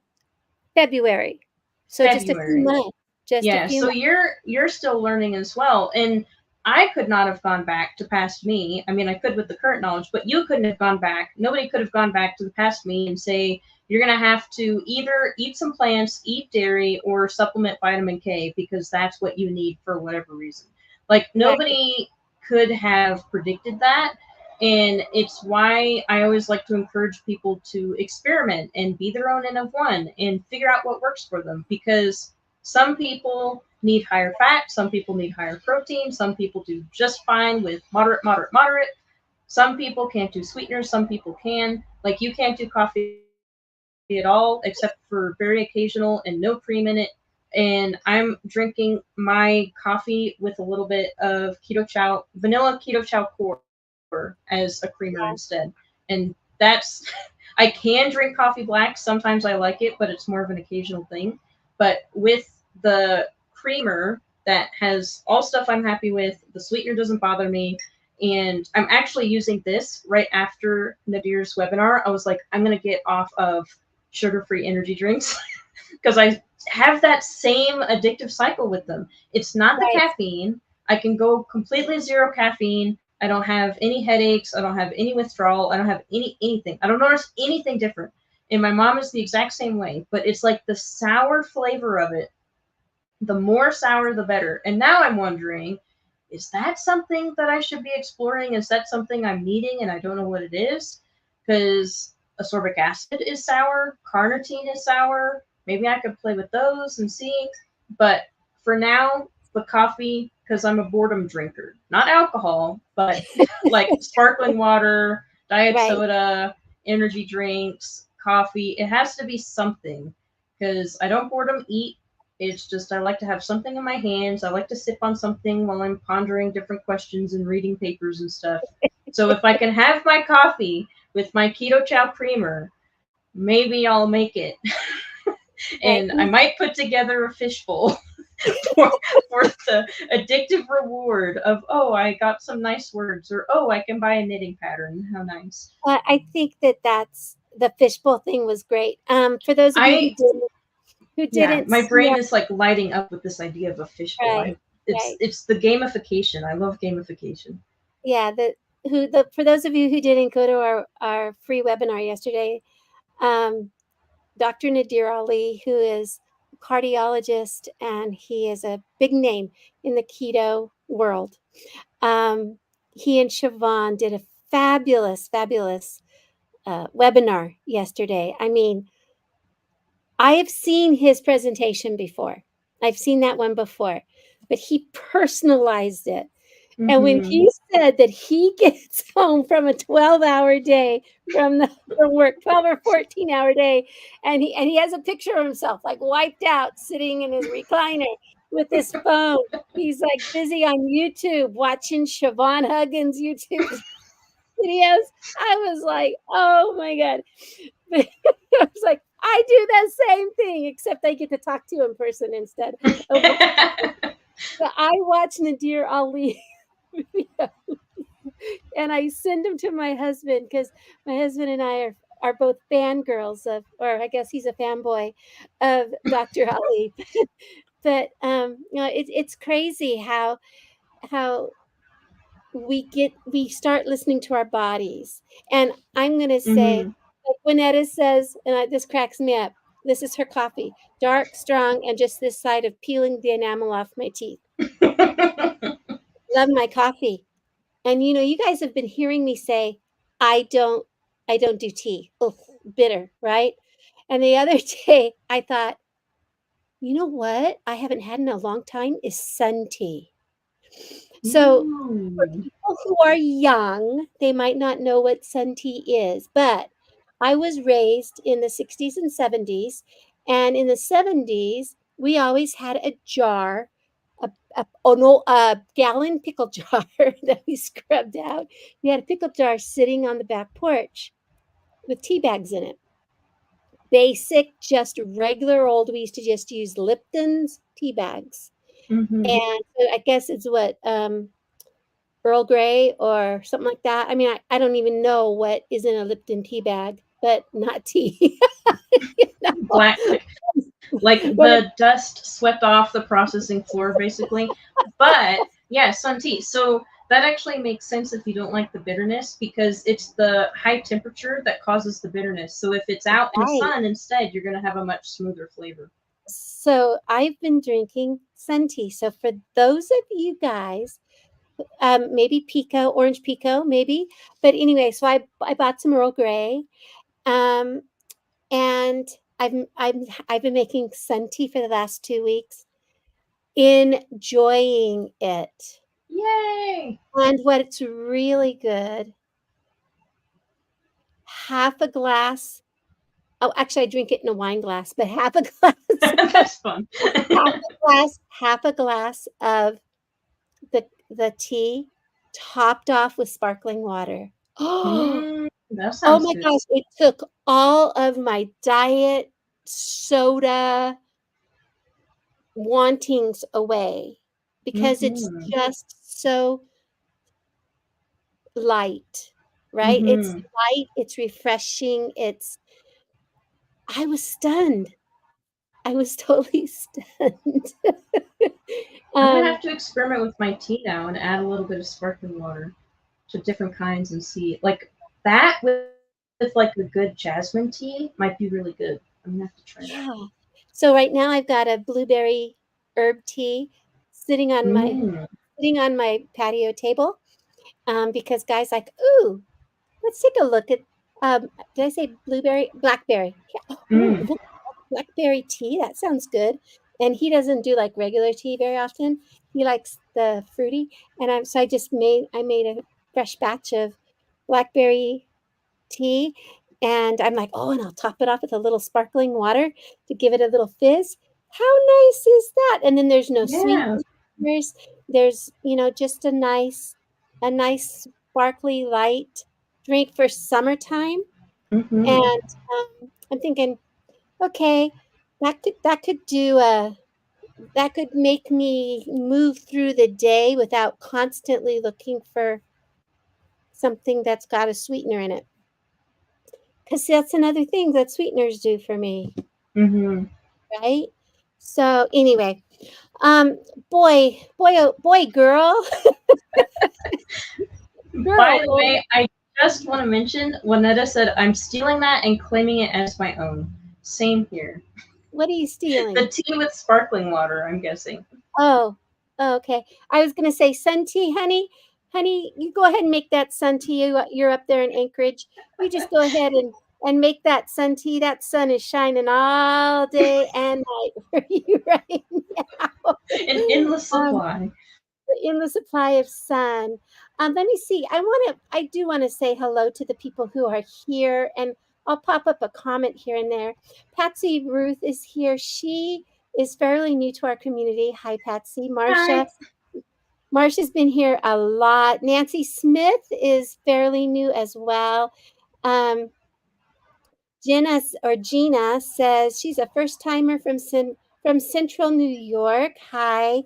February, so just a few February. months, just a Yeah, few so months. you're still learning as well. And I could not have gone back to past me. I mean, I could with the current knowledge, but you couldn't have gone back. Nobody could have gone back to the past me and say you're going to have to either eat some plants, eat dairy, or supplement vitamin K because that's what you need for whatever reason. Like Right. nobody could have predicted that. And it's why I always like to encourage people to experiment and be their own N of one and figure out what works for them because some people need higher fat, some people need higher protein, some people do just fine with moderate, moderate, moderate. Some people can't do sweeteners, some people can. Like you can't do coffee at all except for very occasional and no cream in it. And I'm drinking my coffee with a little bit of keto chow, vanilla keto chow core as a creamer instead. And that's I can drink coffee black. Sometimes I like it, but it's more of an occasional thing. But with the creamer that has all stuff I'm happy with, the sweetener doesn't bother me, and I'm actually using this right after Nadir's webinar. I was like, I'm gonna get off of sugar-free energy drinks because I have that same addictive cycle with them. It's not the Right. caffeine. I can go completely zero caffeine. I don't have any headaches. I don't have any withdrawal. I don't have anything. I don't notice anything different. And my mom is the exact same way, but it's like the sour flavor of it. The more sour, the better. And now I'm wondering, is that something that I should be exploring? Is that something I'm needing and I don't know what it is? Because ascorbic acid is sour, carnitine is sour. Maybe I could play with those and see. But for now, the coffee, because I'm a boredom drinker, not alcohol, but like sparkling water, diet Right. soda, energy drinks, coffee. It has to be something because I don't boredom eat. It's just I like to have something in my hands. I like to sip on something while I'm pondering different questions and reading papers and stuff. So if I can have my coffee with my keto chow creamer, maybe I'll make it. Right. And I might put together a fishbowl for, for the addictive reward of, oh, I got some nice words, or oh, I can buy a knitting pattern. How nice. I think that's the fishbowl thing was great. For those of you I who Yeah, didn't my see brain our is like lighting up with this idea of a fishbowl. right, I it's right. it's the gamification. I love gamification. Yeah, the for those of you who didn't go to our free webinar yesterday, um, Dr. Nadir Ali, who is a cardiologist and he is a big name in the keto world. Um, he and Siobhan did a fabulous, fabulous webinar yesterday. I mean, I have seen his presentation before. I've seen that one before, but he personalized it. And when Mm-hmm. he said that he gets home from a 12-hour day from work, 12 or 14-hour day, and he has a picture of himself like wiped out sitting in his recliner. with his phone. He's like busy on YouTube watching Siobhan Huggins YouTube videos. I was like, oh my God. I was like, I do that same thing, except I get to talk to you in person instead. But I watch Nadir Ali videos, and I send them to my husband because my husband and I are both fangirls of, or I guess he's a fanboy of Dr. Ali. But it's crazy how we start listening to our bodies. And I'm gonna say, like when Etta says, and this cracks me up, this is her coffee, dark, strong, and just this side of peeling the enamel off my teeth. Love my coffee. And you guys have been hearing me say, I don't do tea. Oh, bitter, right? And the other day I thought, you know what I haven't had in a long time is sun tea. So for people who are young, they might not know what sun tea is, but I was raised in the 60s and 70s, and in the 70s, we always had a jar, a gallon pickle jar that we scrubbed out. We had a pickle jar sitting on the back porch with tea bags in it. Basic, just regular old. We used to just use Lipton's tea bags, and so I guess it's what Earl Grey or something like that. I mean, I don't even know what is in a Lipton tea bag, but not tea. Black, like the dust swept off the processing floor, basically. But yeah, sun tea. So that actually makes sense if you don't like the bitterness, because it's the high temperature that causes the bitterness. So if it's out in the sun instead, you're going to have a much smoother flavor. So I've been drinking sun tea. So for those of you guys, maybe pico, orange pico, maybe. But anyway, so I bought some Earl Grey, and I've been making sun tea for the last 2 weeks, enjoying it. Yay! And what's really good, half a glass. Oh, actually, I drink it in a wine glass, but half a glass. That's fun. half a glass of the tea, topped off with sparkling water. Oh, that oh sounds my good. gosh! It took all of my diet soda wantings away because it's just so light, right? It's light, it's refreshing, I was stunned. I was totally stunned. I'm gonna have to experiment with my tea now and add a little bit of sparkling water to different kinds and see, like that with like a good jasmine tea might be really good. I'm gonna have to try that. So right now I've got a blueberry herb tea sitting on my patio table, because guys like, ooh, let's take a look at. Did I say blueberry? Blackberry. Yeah. Ooh, blackberry tea. That sounds good. And he doesn't do like regular tea very often. He likes the fruity. And I just made a fresh batch of blackberry tea. And I'm like, oh, and I'll top it off with a little sparkling water to give it a little fizz. How nice is that? And then there's no Yeah. sweeteners. There's, just a nice sparkly light drink for summertime. And I'm thinking, okay, that could make me move through the day without constantly looking for something that's got a sweetener in it. Because that's another thing that sweeteners do for me. Right? So anyway, boy, girl. By the way, I just want to mention, Juanetta said, I'm stealing that and claiming it as my own. Same here. What are you stealing? The tea with sparkling water, I'm guessing. Oh, okay. I was going to say sun tea, honey. Honey, you go ahead and make that sun tea. You're up there in Anchorage. You just go ahead and make that sun tea. That sun is shining all day and night for you right now. An endless supply. Endless supply of sun. Let me see. I do want to say hello to the people who are here, and I'll pop up a comment here and there. Patsy Ruth is here. She is fairly new to our community. Hi, Patsy. Hi. Marsha's been here a lot. Nancy Smith is fairly new as well. Gina says she's a first timer from Central New York. Hi,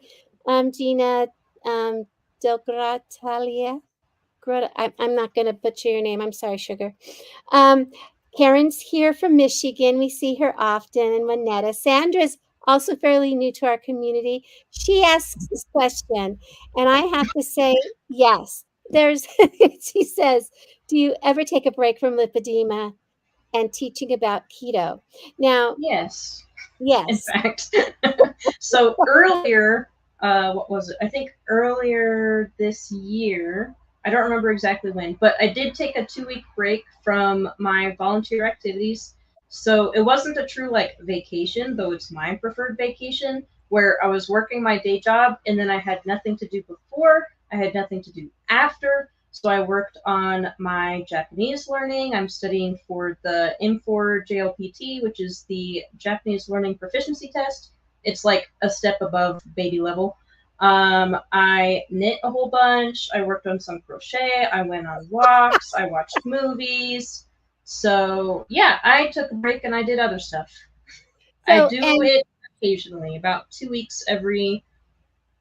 Gina Delgratalia. I'm not going to butcher your name. I'm sorry, sugar. Um, Karen's here from Michigan. We see her often. And Manetta. Sandra's also fairly new to our community. She asks this question, and I have to say yes. She says, do you ever take a break from lipedema and teaching about keto? Now, Yes, in yes. fact. So earlier, what was it? I think earlier this year, I don't remember exactly when, but I did take a 2 week break from my volunteer activities. So it wasn't a true like vacation, though it's my preferred vacation, where I was working my day job and then I had nothing to do before, I had nothing to do after. So I worked on my Japanese learning. I'm studying for the M4 JLPT, which is the Japanese Learning Proficiency Test. It's like a step above baby level. I knit a whole bunch. I worked on some crochet. I went on walks. I watched movies. So yeah, I took a break and I did other stuff. I So, do and it occasionally, about 2 weeks every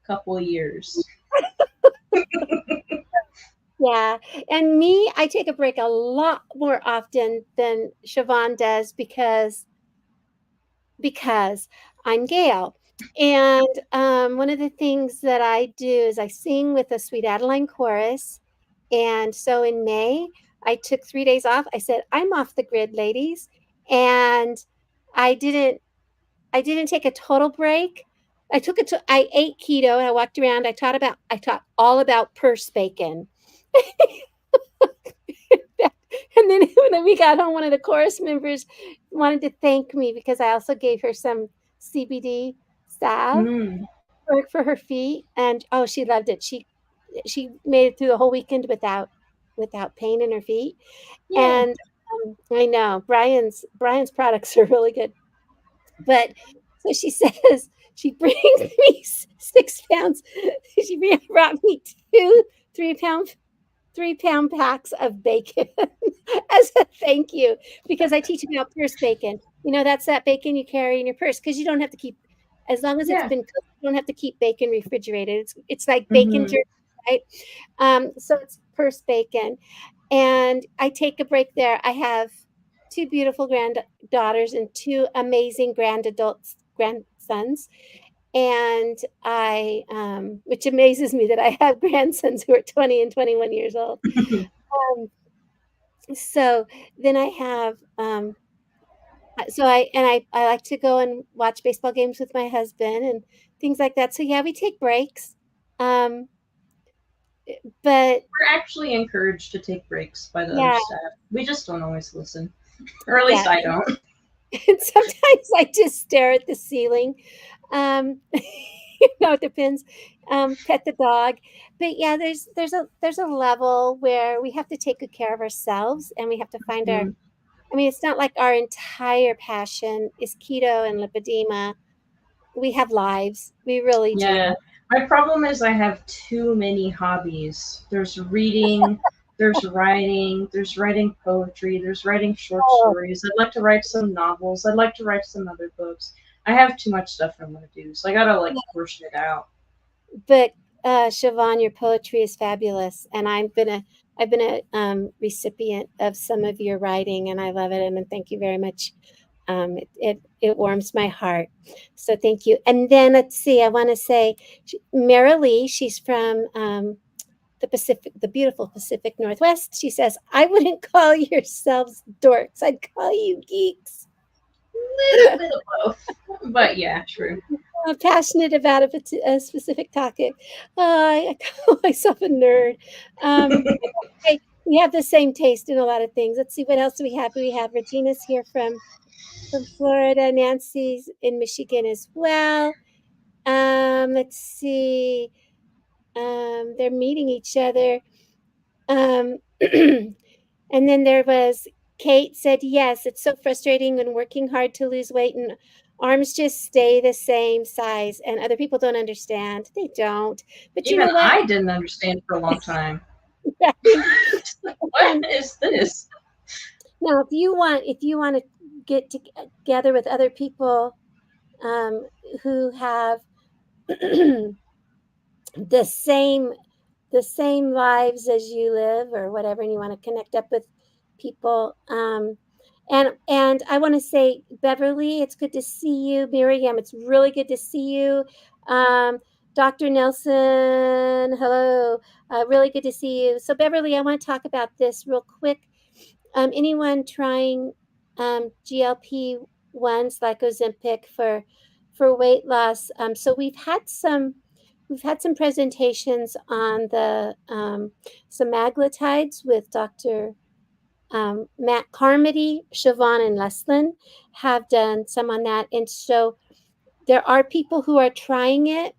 couple of years. yeah, and me, I take a break a lot more often than Siobhan does because I'm Gail. And one of the things that I do is I sing with the Sweet Adeline Chorus. And so in May, I took 3 days off. I said, I'm off the grid, ladies. And I didn't I didn't take a total break. I ate keto and I walked around. I taught all about purse bacon. And then when we got home, one of the chorus members wanted to thank me because I also gave her some CBD salve Mm, for her feet, and oh, she loved it. She made it through the whole weekend without pain in her feet. yay. And I know Brian's products are really good. But so she says she brings me 6 pounds. She brought me two 3 pound 3 pound packs of bacon as a thank you because I teach about purse bacon. That's that bacon you carry in your purse because you don't have to keep, as long as it's Yeah. been cooked, you don't have to keep bacon refrigerated. It's like bacon Mm-hmm. jerky, right? So it's purse bacon. And I take a break there. I have two beautiful granddaughters and two amazing grandsons. And which amazes me that I have grandsons who are 20 and 21 years old. Um, so then I have, I like to go and watch baseball games with my husband and things like that. So yeah, we take breaks. Um, but We're actually encouraged to take breaks by the other yeah, staff. We just don't always listen. Or at yeah. least I don't. And sometimes I just stare at the ceiling. Um, it depends. Pet the dog, but yeah, there's a level where we have to take good care of ourselves, and we have to find our. Mm, I mean, it's not like our entire passion is keto and lipedema. We have lives. We really yeah. do. My problem is I have too many hobbies. There's reading, there's writing poetry, there's writing short Oh, stories. I'd like to write some novels. I'd like to write some other books. I have too much stuff I want to do, so I gotta like portion it out. but Siobhan, your poetry is fabulous, and I've been a recipient of some of your writing, and I love it. And thank you very much. It warms my heart. So thank you. And then let's see. I want to say, Marilee. She's from the beautiful Pacific Northwest. She says, "I wouldn't call yourselves dorks. I'd call you geeks." Little bit of both, but yeah, true. Passionate about a specific topic. I call myself a nerd. Okay, we have the same taste in a lot of things. Let's see what else do we have. We have Regina's here from Florida. Nancy's in Michigan as well. Let's see. They're meeting each other. And then there was Kate said, yes, it's so frustrating when working hard to lose weight and Arms just stay the same size, and other people don't understand. They don't. But you Even know what? I didn't understand for a long time. Right? What is this? Now, if you want to get together with other people um, who have the same lives as you live or whatever, and you want to connect up with people, and I want to say, Beverly, it's good to see you. Miriam, it's really good to see you. um, Dr. Nelson, hello. Really good to see you. So, Beverly, I want to talk about this real quick. Anyone trying GLP ones like Ozempic for weight loss? So we've had some presentations on the semaglutides with Dr. Matt Carmody, Siobhan, and Leslin have done some on that, and so there are people who are trying it.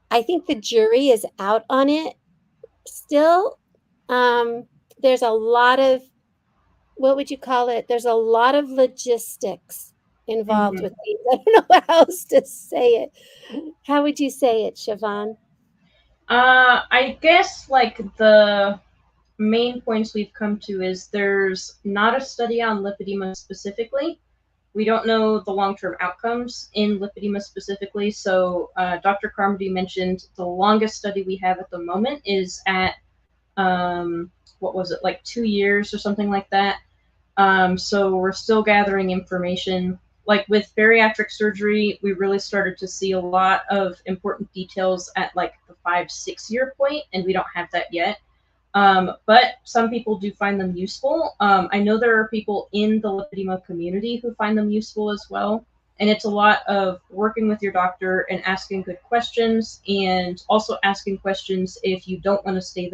I think the jury is out on it still. There's a lot of, what would you call it? There's a lot of logistics involved Hmm. with these. I don't know how else to say it. How would you say it, Siobhan? I guess like the main points we've come to is there's not a study on lipedema specifically. We don't know the long-term outcomes in lipedema specifically. So Dr. Carmody mentioned the longest study we have at the moment is at what was it, like 2 years or something like that. So we're still gathering information. Like with bariatric surgery, we really started to see a lot of important details at like the 5, 6 year point, and we don't have that yet. But some people do find them useful. I know there are people in the lipedema community who find them useful as well. And it's a lot of working with your doctor and asking good questions, and also asking questions if you don't want to stay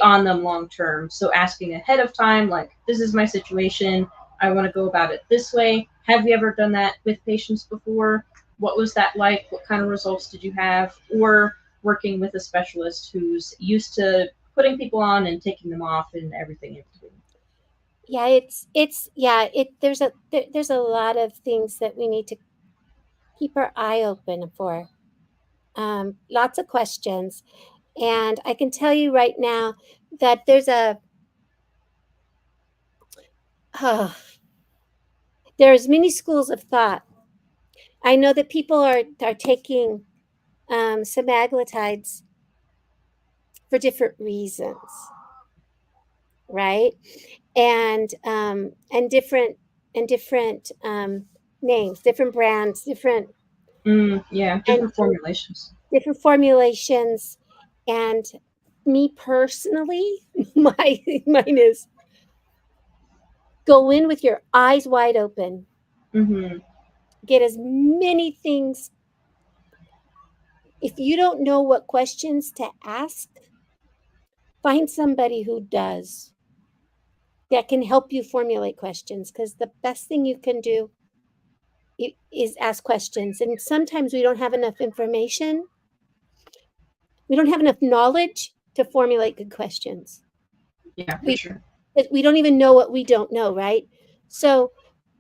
on them long term. So asking ahead of time, like, this is my situation. I want to go about it this way. Have you ever done that with patients before? What was that like? What kind of results did you have? Or working with a specialist who's used to putting people on and taking them off and everything in between. Yeah, it's yeah, there's a lot of things that we need to keep our eye open for. Lots of questions. And I can tell you right now that uh, there's many schools of thought. I know that people are taking semaglutides for different reasons, right? And different names, different brands, Yeah, and different formulations. different formulations. And me personally, my mine is go in with your eyes wide open. Mm-hmm. Get as many things. If you don't know what questions to ask, find somebody who does, that can help you formulate questions, because the best thing you can do is ask questions. And sometimes we don't have enough information, we don't have enough knowledge to formulate good questions. Yeah, for We sure. we don't even know what we don't know, right? So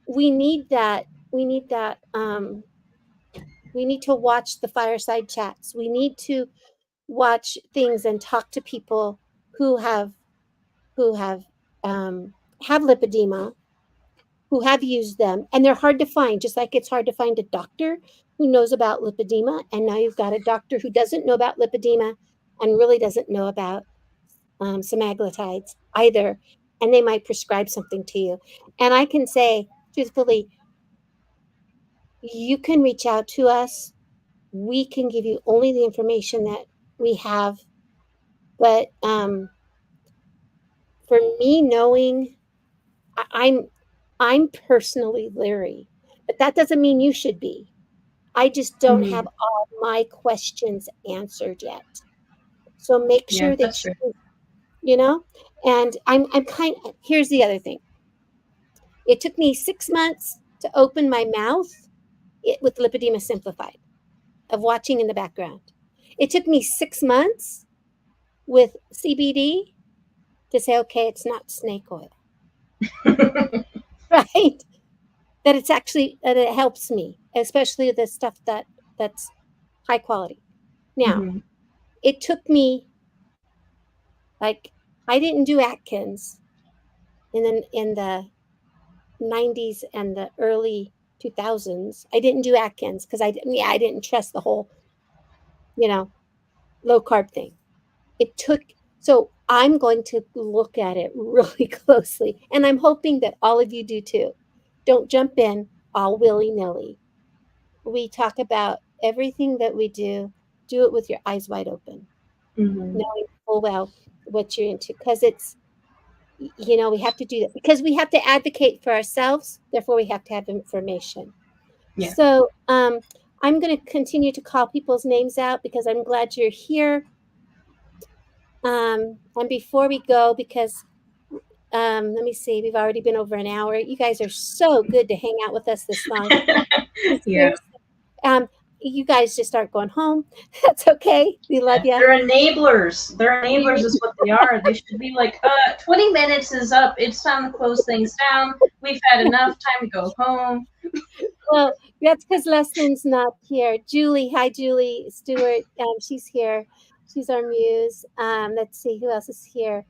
we need that. We need that. We need to watch the fireside chats. We need to watch things and talk to people who who have um, have lipedema, who have used them, and they're hard to find. Just like it's hard to find a doctor who knows about lipedema, and now you've got a doctor who doesn't know about lipedema and really doesn't know about semaglutides either, and they might prescribe something to you. And I can say truthfully, you can reach out to us. We can give you only the information that we have, but for me, knowing, I, I'm I'm personally leery, but that doesn't mean you should be. I just don't Mm-hmm. have all my questions answered yet. So make Yeah, sure that's that fair. you know. And I'm kind. Here's the other thing. It took me 6 months to open my mouth with lipedema simplified, of watching in the background. It took me 6 months with CBD to say, okay, it's not snake oil, right? that it's actually that it helps me, especially the stuff that's high quality. Now, Mm-hmm. it took me like I didn't do Atkins in the 90s and the early 2000s. I didn't do Atkins because I didn't trust the whole, you know, low carb thing. It took so I'm going to look at it really closely, and I'm hoping that all of you do too. Don't jump in all willy-nilly. We talk about everything that we do it with your eyes wide open, Mm-hmm. knowing full well what you're into, because it's we have to do that because we have to advocate for ourselves, therefore we have to have information. Yeah. So I'm going to continue to call people's names out because I'm glad you're here. And before we go, because let me see, we've already been over an hour. You guys are so good to hang out with us this long. Yeah. Um, you guys just aren't going home. That's okay. We love you. They're enablers. They're enablers is what they are. They should be like, 20 minutes is up. It's time to close things down. We've had enough time to go home. Well, that's because Leslie's not here. Julie, hi, Julie Stewart. She's here. She's our muse. Let's see who else is here.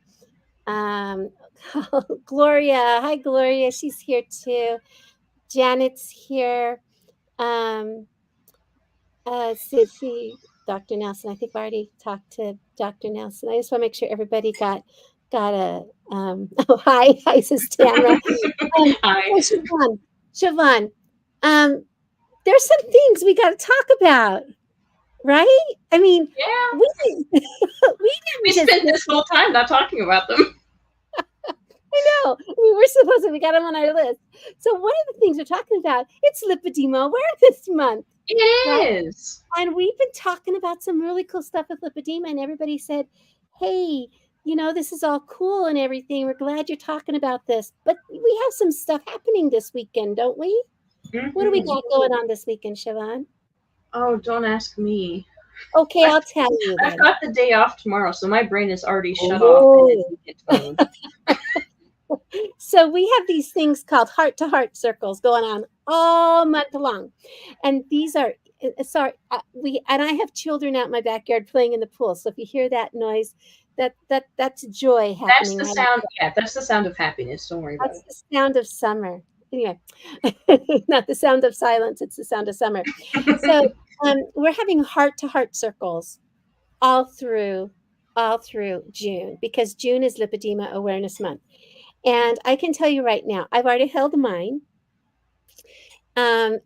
Um, Gloria, hi, Gloria. She's here too. Janet's here. Um, see, Dr. Nelson. I think I already talked to Dr. Nelson. I just want to make sure everybody got a. Oh, hi, Sis Tamra. Hi. Oh, Siobhan. Um, there's some things we got to talk about, right? I mean, Yeah. we didn't, we We didn't just. spent this whole time not talking about them. I know. We were supposed to. We got them on our list. So one of the things we're talking about, it's Lipedema Awareness Month, right? It is. And we've been talking about some really cool stuff with lipedema, and everybody said, "Hey, this is all cool and everything. We're glad you're talking about this, but we have some stuff happening this weekend, don't we? What do we Mm-hmm. got going on this weekend, Siobhan?" Oh, don't ask me. Okay, I'll tell you I've then. got the day off tomorrow, so my brain is already shut off and in Oh. weekend mode. So we have these things called heart-to-heart circles going on all month long, and these are sorry we and I have children out in my backyard playing in the pool. So if you hear that noise, that's joy That's happening the right. sound. Yeah, that's the sound of happiness. Don't worry about That's it. the sound of summer. Anyway, not the sound of silence, it's the sound of summer. So we're having heart-to-heart circles all through June, because June is Lipedema Awareness Month. And I can tell you right now, I've already held mine. And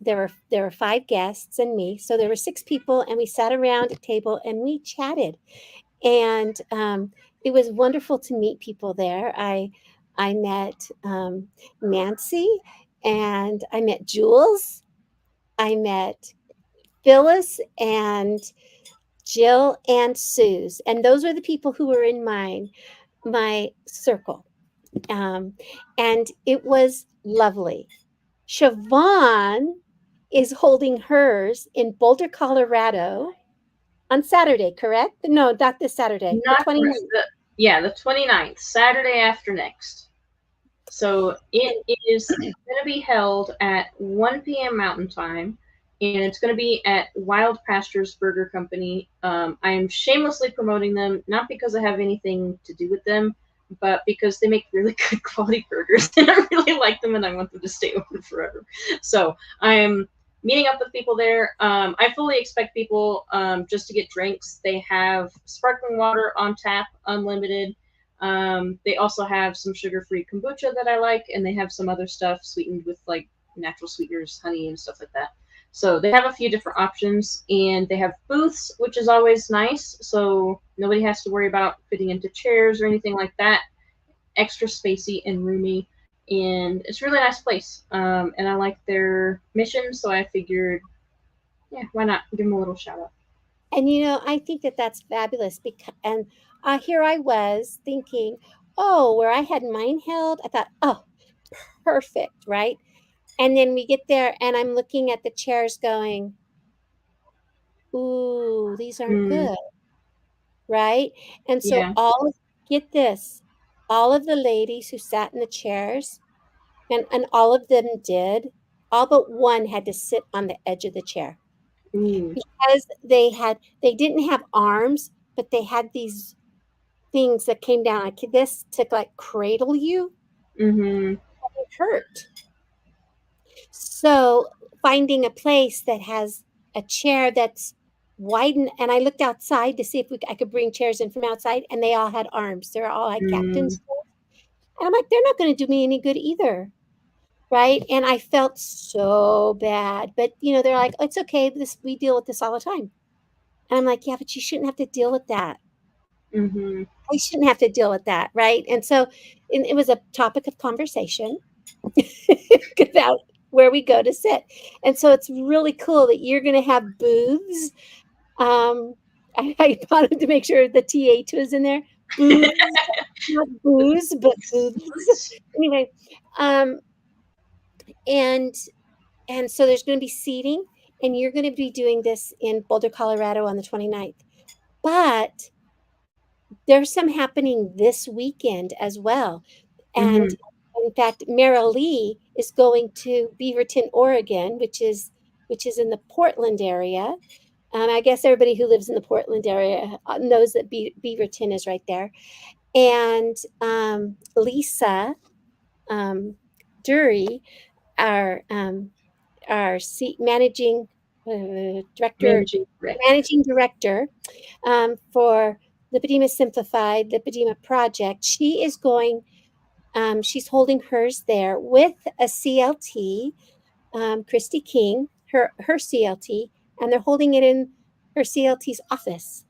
there were 5 guests and me, so there were 6 people, and we sat around a table and we chatted, and it was wonderful to meet people there. I met Nancy, and I met Jules, I met Phyllis, and Jill, and Suze, and those are the people who were in my circle, and it was lovely. Siobhan is holding hers in Boulder, Colorado on Saturday, correct? No, not this Saturday, the Not correct. 29th. The 29th, Saturday after next. So it is going to be held at 1 p.m. Mountain Time, and it's going to be at Wild Pastures Burger Company. I am shamelessly promoting them, not because I have anything to do with them, but because they make really good quality burgers, and I really like them, and I want them to stay open forever. So I am meeting up with people there. I fully expect people just to get drinks. They have sparkling water on tap, unlimited. They also have some sugar-free kombucha that I like, and they have some other stuff sweetened with like natural sweeteners, honey, and stuff like that. So they have a few different options, and they have booths, which is always nice. So nobody has to worry about fitting into chairs or anything like that. Extra spacey and roomy, and it's a really nice place. And I like their mission, so I figured, yeah, why not give them a little shout out. And I think that that's fabulous, because and here I was thinking, oh, where I had mine held, I thought, oh, perfect, right? And then we get there, and I'm looking at the chairs going, ooh, these aren't Mm, good, right? And so yeah. get this, all of the ladies who sat in the chairs and all of them did. All but one had to sit on the edge of the chair Ooh. because they didn't have arms, but they had these things that came down like this to like cradle you. Mm-hmm. It hurt. So finding a place that has a chair that's wide, and I looked outside to see if I could bring chairs in from outside, and they all had arms. They're all like Mm. captain's chairs. And I'm like, they're not going to do me any good either. Right. And I felt so bad. But, they're like, it's okay. We deal with this all the time. And I'm like, yeah, but you shouldn't have to deal with that. Mm-hmm. I shouldn't have to deal with that. Right. And so it was a topic of conversation about where we go to sit. And so it's really cool that you're going to have booths. I wanted to make sure the TH was in there. Booths, not booze, but booths. Anyway, um, and and so there's going to be seating, and you're going to be doing this in Boulder, Colorado on the 29th. But there's some happening this weekend as well. And Mm-hmm. in fact, Mara Lee is going to Beaverton, Oregon, which is in the Portland area. I guess everybody who lives in the Portland area knows that Beaverton is right there. And Lisa Dury, our managing director, Managing director. managing director for Lipedema Simplified, Lipedema Project. She's holding hers there with a CLT, Christy King, her CLT, and they're holding it in her CLT's office,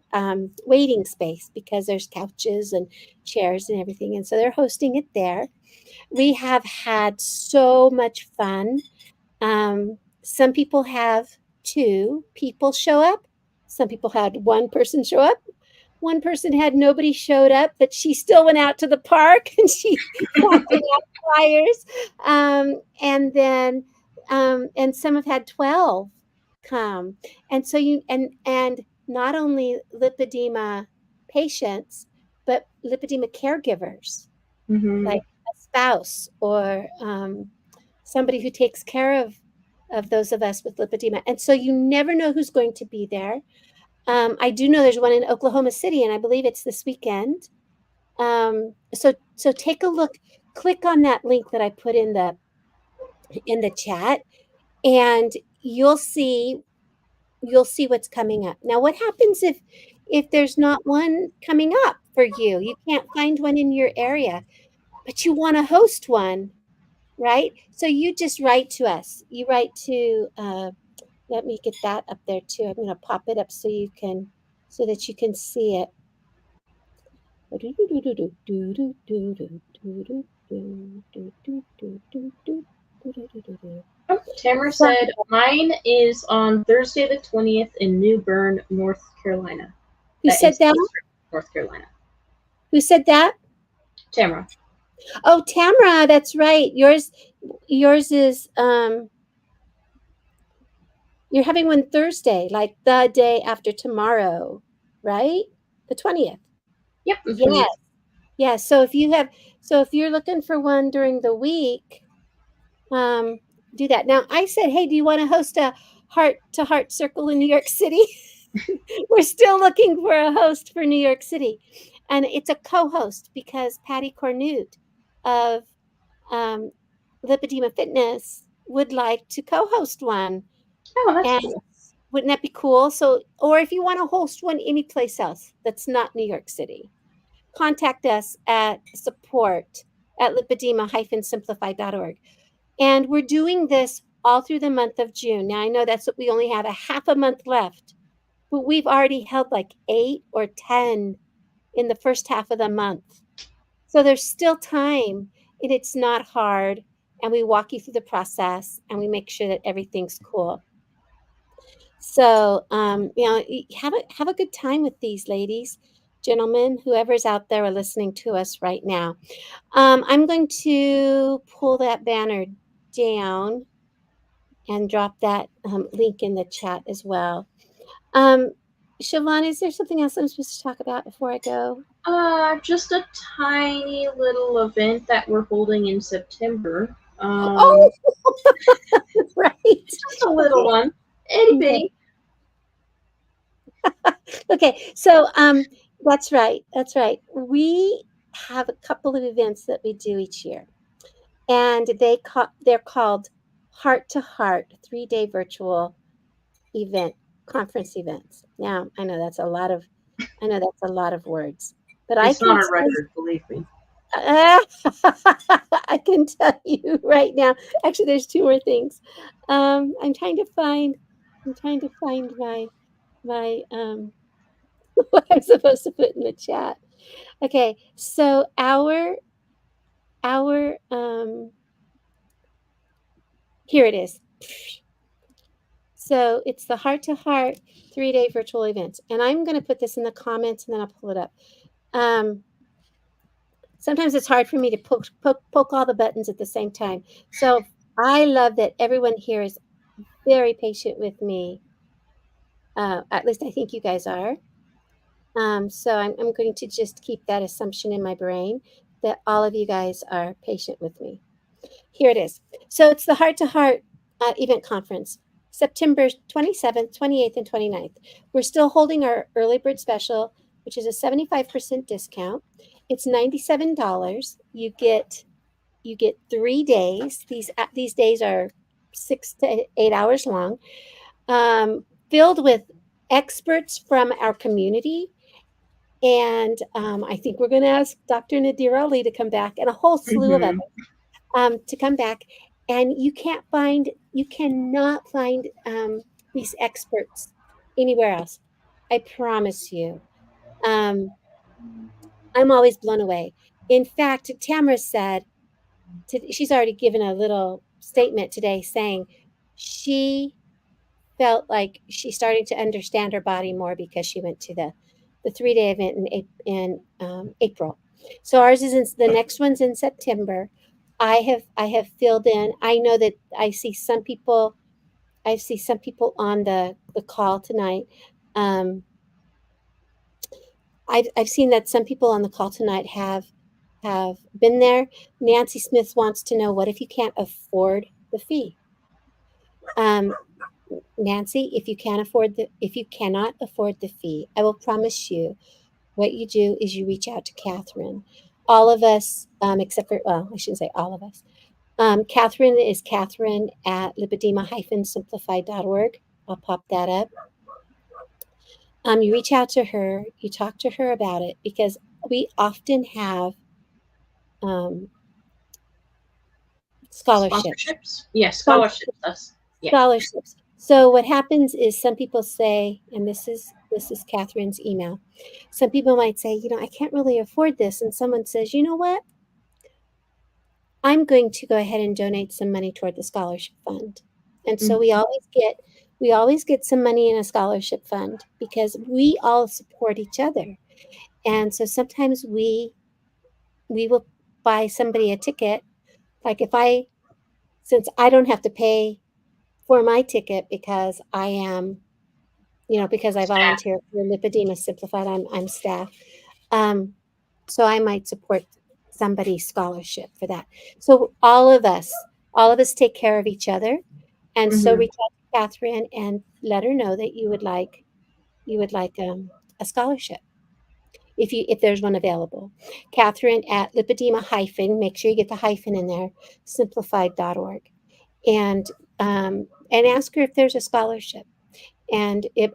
waiting space, because there's couches and chairs and everything. And so they're hosting it there. We have had so much fun. Some people have two people show up. Some people had one person show up. One person had nobody showed up, but she still went out to the park and she passing out flyers. And some have had 12 come. And so and not only lipedema patients, but lipedema caregivers, Mm-hmm. like a spouse or somebody who takes care of those of us with lipedema. And so you never know who's going to be there. I do know there's one in Oklahoma City, and I believe it's this weekend. So take a look. Click on that link that I put in the chat, and you'll see what's coming up. Now, what happens if there's not one coming up for you? You can't find one in your area, but you want to host one, right? So you just write to us. You write to. Let me get that up there too. I'm going to pop it up so that you can see it. Oh, Tamara So, said mine is on Thursday the 20th in New Bern, North Carolina. who That said is that? North Carolina. Who said that? Tamara. Oh, Tamara, that's right. Yours is you're having one Thursday, like the day after tomorrow, right? The 20th. Yep, the Yes. 20th. Yeah. So if you're looking for one during the week, do that. Now I said, hey, do you want to host a heart to heart circle in New York City? We're still looking for a host for New York City. And it's a co-host because Patty Cornute of um, Lipedema Fitness would like to co-host one. Oh, that's And cool. wouldn't that be cool? So, or if you want to host one anyplace else that's not New York City, contact us at support@lipedema-simplified.org. And we're doing this all through the month of June. Now, I know that's what we only have a half a month left, but we've already held like 8 or 10 in the first half of the month. So there's still time, and it's not hard. And we walk you through the process, and we make sure that everything's cool. So, have a good time with these ladies, gentlemen, whoever's out there listening to us right now. I'm going to pull that banner down and drop that link in the chat as well. Siobhan, is there something else I'm supposed to talk about before I go? Just a tiny little event that we're holding in September. Um, Oh, right. just a little one, itty Okay. bitty. Okay. So that's right. That's right. We have a couple of events that we do each year. And they're called Heart to Heart 3-day virtual event conference events. Now, I know that's a lot of words, but I It's can not a tell record, believe me. I can tell you right now. Actually, there's two more things. I'm trying to find. I'm trying to find my what I'm supposed to put in the chat. Okay, so our here it is. So it's the Heart to Heart 3-day virtual event, and I'm going to put this in the comments and then I'll pull it up. Um, Sometimes it's hard for me to poke all the buttons at the same time. So I love that everyone here is very patient with me. At least I think you guys are. So I'm going to just keep that assumption in my brain that all of you guys are patient with me. Here it is. So it's the Heart to Heart event conference, September 27th, 28th, and 29th. We're still holding our early bird special, which is a 75% discount. It's $97. You get 3 days. These days are 6 to 8 hours long, filled with experts from our community. And I think we're going to ask Dr. Nadir Ali to come back, and a whole slew of others Hmm. to come back. And you cannot find these experts anywhere else. I promise you. Um, I'm always blown away. In fact, Tamara said, she's already given a little statement today saying she felt like she's starting to understand her body more because she went to the 3-day event in April. So ours is the next one's in September. I have filled in. I know that I see some people. I see some people on the call tonight. Um, I've seen that some people on the call tonight have been there. Nancy Smith wants to know, what if you can't afford the fee? Um, Nancy, if you cannot afford the fee, I will promise you, what you do is you reach out to Catherine. All of us, except for, well, I shouldn't say all of us. Catherine is Catherine at lipedema-simplified.org. I'll pop that up. You reach out to her, you talk to her about it, because we often have um, scholarships. Sponsorships? Yes, scholarships. Scholarships. That's yeah. Scholarships. So what happens is some people say, and this is Catherine's email. Some people might say, I can't really afford this, and someone says, you know what? I'm going to go ahead and donate some money toward the scholarship fund. And so Mhm. we always get some money in a scholarship fund because we all support each other. And so sometimes we will buy somebody a ticket. Like since I don't have to pay for my ticket because I am, because I Staff. volunteer for Lipedema Simplified, I'm staff. Um, so I might support somebody's scholarship for that. So all of us take care of each other. And so Hmm. reach out to Catherine and let her know that you would like a scholarship if there's one available. Catherine at lipedema hyphen, make sure you get the hyphen in there, simplified.org. And and ask her if there's a scholarship. And it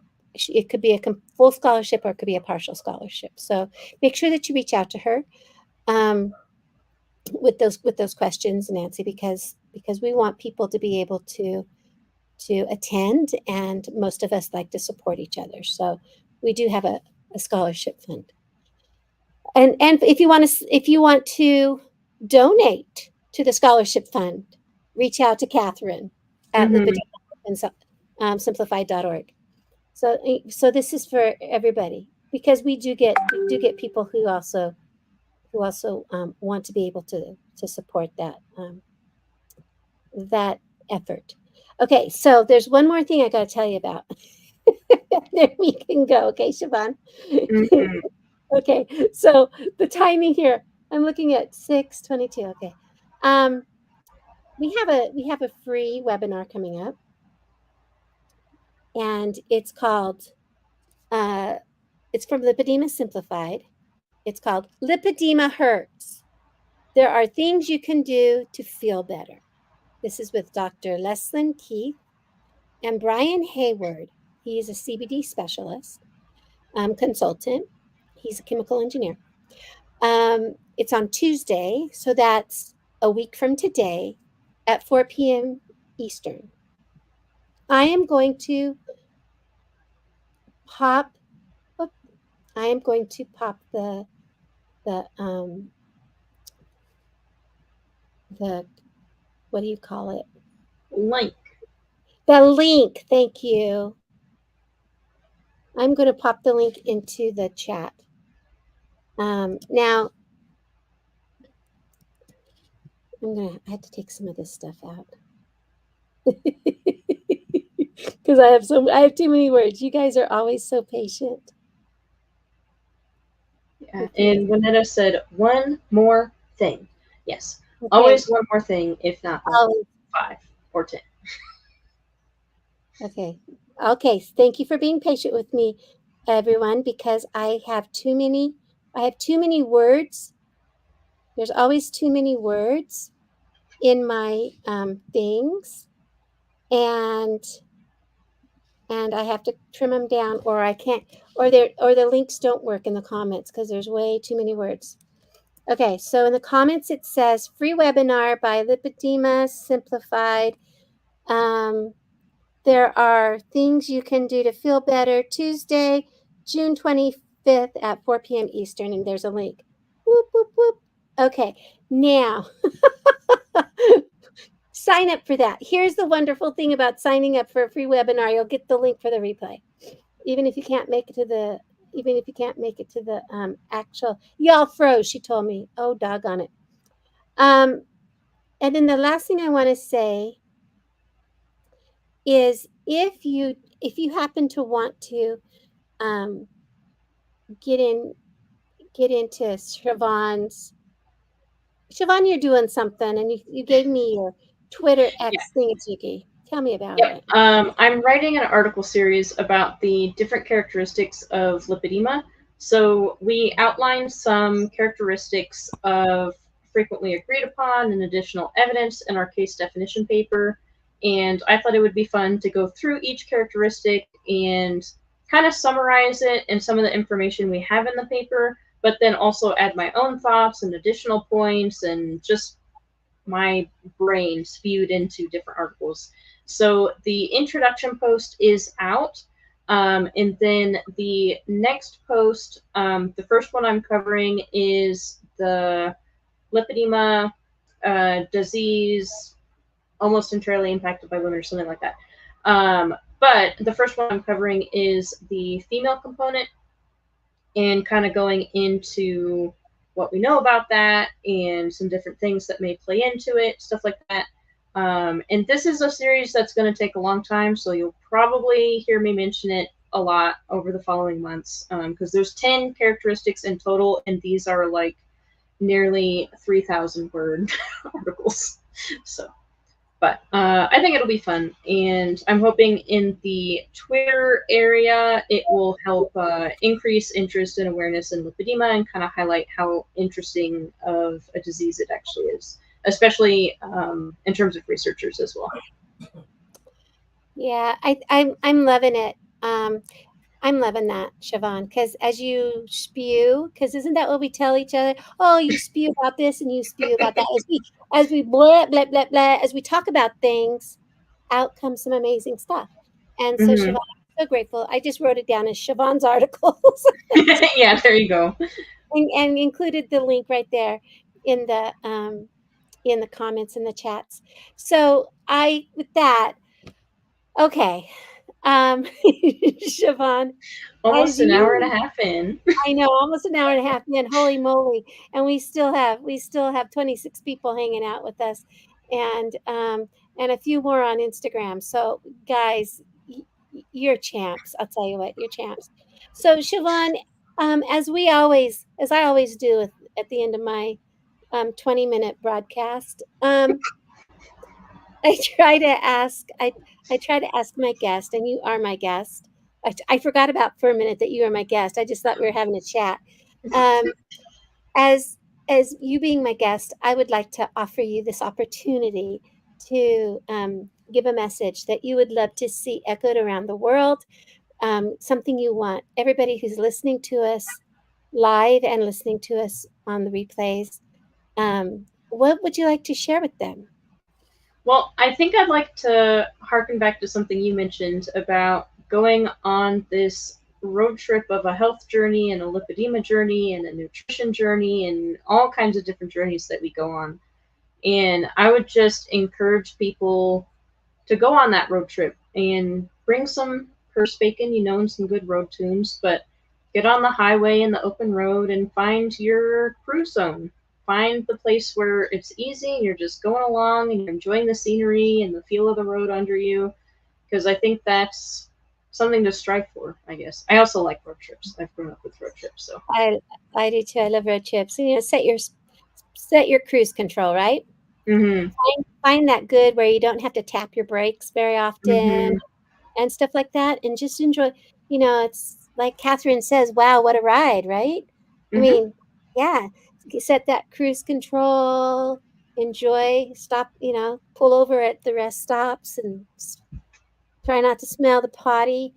could be a full scholarship or it could be a partial scholarship. So make sure that you reach out to her um, with those questions, Nancy, because we want people to be able to attend, and most of us like to support each other. So we do have a scholarship fund. And if you want to donate to the scholarship fund, reach out to Catherine at Hmm. simplified.org. So this is for everybody, because we do get people who also want to be able to support that effort. Okay, so there's one more thing I got to tell you about. There we can go. Okay, Siobhan. Hmm. Okay, so the timing here, I'm looking at 6:22. Okay, um, we have a free webinar coming up, and it's called it's from Lipedema Simplified. It's called Lipedema Hurts. There are things you can do to feel better. This is with Dr. Leslyn Keith and Brian Hayward. He is a CBD specialist, consultant. He's a chemical engineer. It's on Tuesday, so that's a week from today at 4 p.m. Eastern. I am going to pop. I am going to pop the the what do you call it? Link. The link. Thank you. I'm going to pop the link into the chat. Now, I have to take some of this stuff out because I have too many words. You guys are always so patient. Yeah. And Winetta said, one more thing. Yes. Okay. Always one more thing, if not 5 or 10. Okay. Okay. Thank you for being patient with me, everyone, because I have too many words. There's always too many words in my things, and I have to trim them down, or I can't, or the links don't work in the comments because there's way too many words. Okay, so in the comments it says free webinar by Lipedema Simplified. There are things you can do to feel better. Tuesday, June 25th at 4 p.m. Eastern, and there's a link. Whoop, whoop, whoop. Okay, now sign up for that. Here's the wonderful thing about signing up for a free webinar. You'll get the link for the replay. Even if you can't make it to the actual, y'all froze, she told me. Oh, doggone it. And then the last thing I want to say is if you happen to want to get into Siobhan, you're doing something, and you gave me your Twitter X thingy. Tell me about it. I'm writing an article series about the different characteristics of lipedema. So we outlined some characteristics of frequently agreed upon and additional evidence in our case definition paper. And I thought it would be fun to go through each characteristic and kind of summarize it and some of the information we have in the paper, but then also add my own thoughts and additional points and just my brain spewed into different articles. So the introduction post is out. And then the next post, the first one I'm covering is the lipedema disease almost entirely impacted by women or something like that. But the first one I'm covering is the female component and kind of going into what we know about that and some different things that may play into it, stuff like that. And this is a series that's going to take a long time, so you'll probably hear me mention it a lot over the following months because there's 10 characteristics in total, and these are like nearly 3,000 word articles. So, but I think it'll be fun, and I'm hoping in the Twitter area it will help increase interest and awareness in lipedema and kind of highlight how interesting of a disease it actually is, especially in terms of researchers as well. Yeah, I'm loving it. I'm loving that, Siobhan, because as you spew, because isn't that what we tell each other? Oh, you spew about this and you spew about that. As we blah, blah, blah, blah, as we talk about things, out comes some amazing stuff. And so, Siobhan, I'm so grateful. I just wrote it down as Siobhan's articles. Yeah, there you go. And included the link right there in the comments in the chats. So with that, okay. Siobhan, almost an hour and a half in. I know, almost an hour and a half in. Holy moly! And we still have 26 people hanging out with us, and a few more on Instagram. So, guys, you're champs. I'll tell you what, you're champs. So, Siobhan, as I always do at the end of my 20-minute broadcast, I try to ask I try to ask my guest, and you are my guest. I forgot about for a minute that you are my guest. I just thought we were having a chat. Um, as as you being my guest, I would like to offer you this opportunity to give a message that you would love to see echoed around the world. Something you want everybody who's listening to us live and listening to us on the replays. What would you like to share with them? Well, I think I'd like to harken back to something you mentioned about going on this road trip of a health journey and a lipedema journey and a nutrition journey and all kinds of different journeys that we go on. And I would just encourage people to go on that road trip and bring some purse bacon, and some good road tunes, but get on the highway and the open road and find your cruise zone. Find the place where it's easy and you're just going along and you're enjoying the scenery and the feel of the road under you. Because I think that's something to strive for, I guess. I also like road trips. I've grown up with road trips, so. I I do too. I love road trips. And set your cruise control, right? Mhm. Find that good where you don't have to tap your brakes very often Mhm. and stuff like that, and just enjoy. It's like Catherine says, "Wow, what a ride!" Right? I Mhm. mean, yeah. Set that cruise control. Enjoy. Stop. Pull over at the rest stops and try not to smell the potty.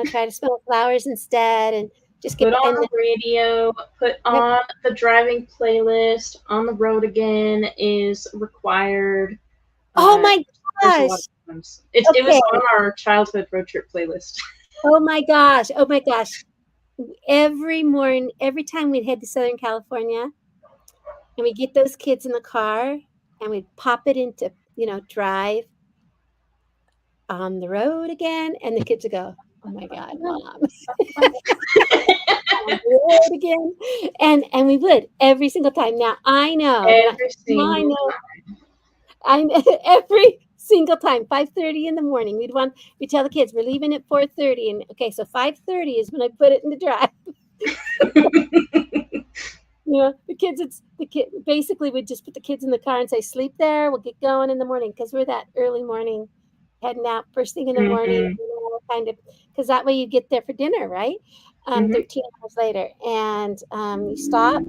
Try to smell flowers instead, and just Put get on and the radio, put on the driving playlist. On the road again is required. oh Uh, my there's a lot of gosh. times. It was Okay. on our childhood road trip playlist. Oh my gosh. Oh my gosh. Every morning, every time we'd head to Southern California and we get those kids in the car and we'd pop it into, drive on the road again. And the kids would go, oh my God, mom, on the road again. And we would every single time. Now I know that Every now I single know time. I know every single time, 5:30 in the morning. We tell the kids we're leaving at 4:30. And okay, so 5:30 is when I put it in the drive. The kid basically we'd just put the kids in the car and say, sleep there, we'll get going in the morning because we're that early morning heading out first thing in the morning, Mhm. kind of because that way you get there for dinner, right? Mhm. 13 hours later. And you stop.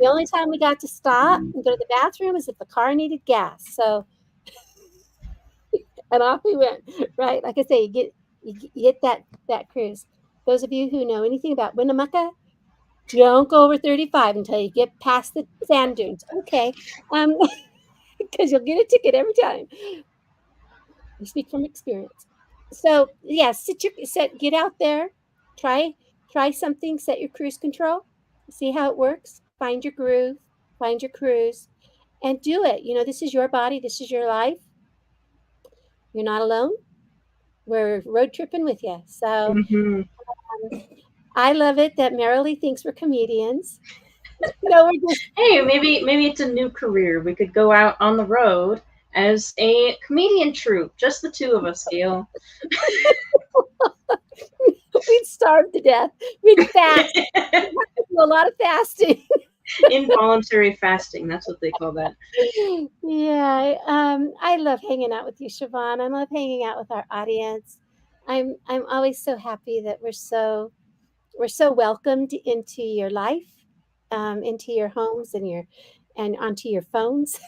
The only time we got to stop and go to the bathroom is if the car needed gas. So and off we went, right? Like I say, you hit that cruise. Those of you who know anything about Winnemucca, don't go over 35 until you get past the sand dunes. Okay. Um, because you'll get a ticket every time. I speak from experience. So yeah, get out there, try try something, set your cruise control, see how it works, find your groove, find your cruise, and do it. This is your body, this is your life. You're not alone. We're road tripping with you. So Mhm. I love it that Merrily thinks we're comedians. We're just Hey, maybe it's a new career. We could go out on the road as a comedian troupe, just the two of us, Gail. we'd starve to death. We'd fast. We'd have to do a lot of fasting. Involuntary fasting, that's what they call that. Yeah, I love hanging out with you, Siobhan. I love hanging out with our audience. I'm always so happy that we're so welcomed into your life, into your homes and onto your phones.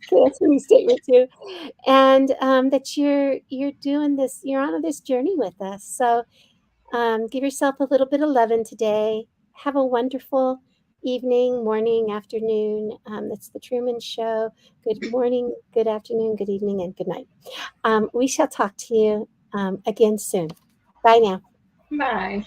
Okay, that's a new statement too. And that you're doing this, you're on this journey with us. So give yourself a little bit of loving today. Have a wonderful evening, morning, afternoon. That's the Truman Show. Good morning, good afternoon, good evening, and good night. We shall talk to you again soon. Bye now. Bye.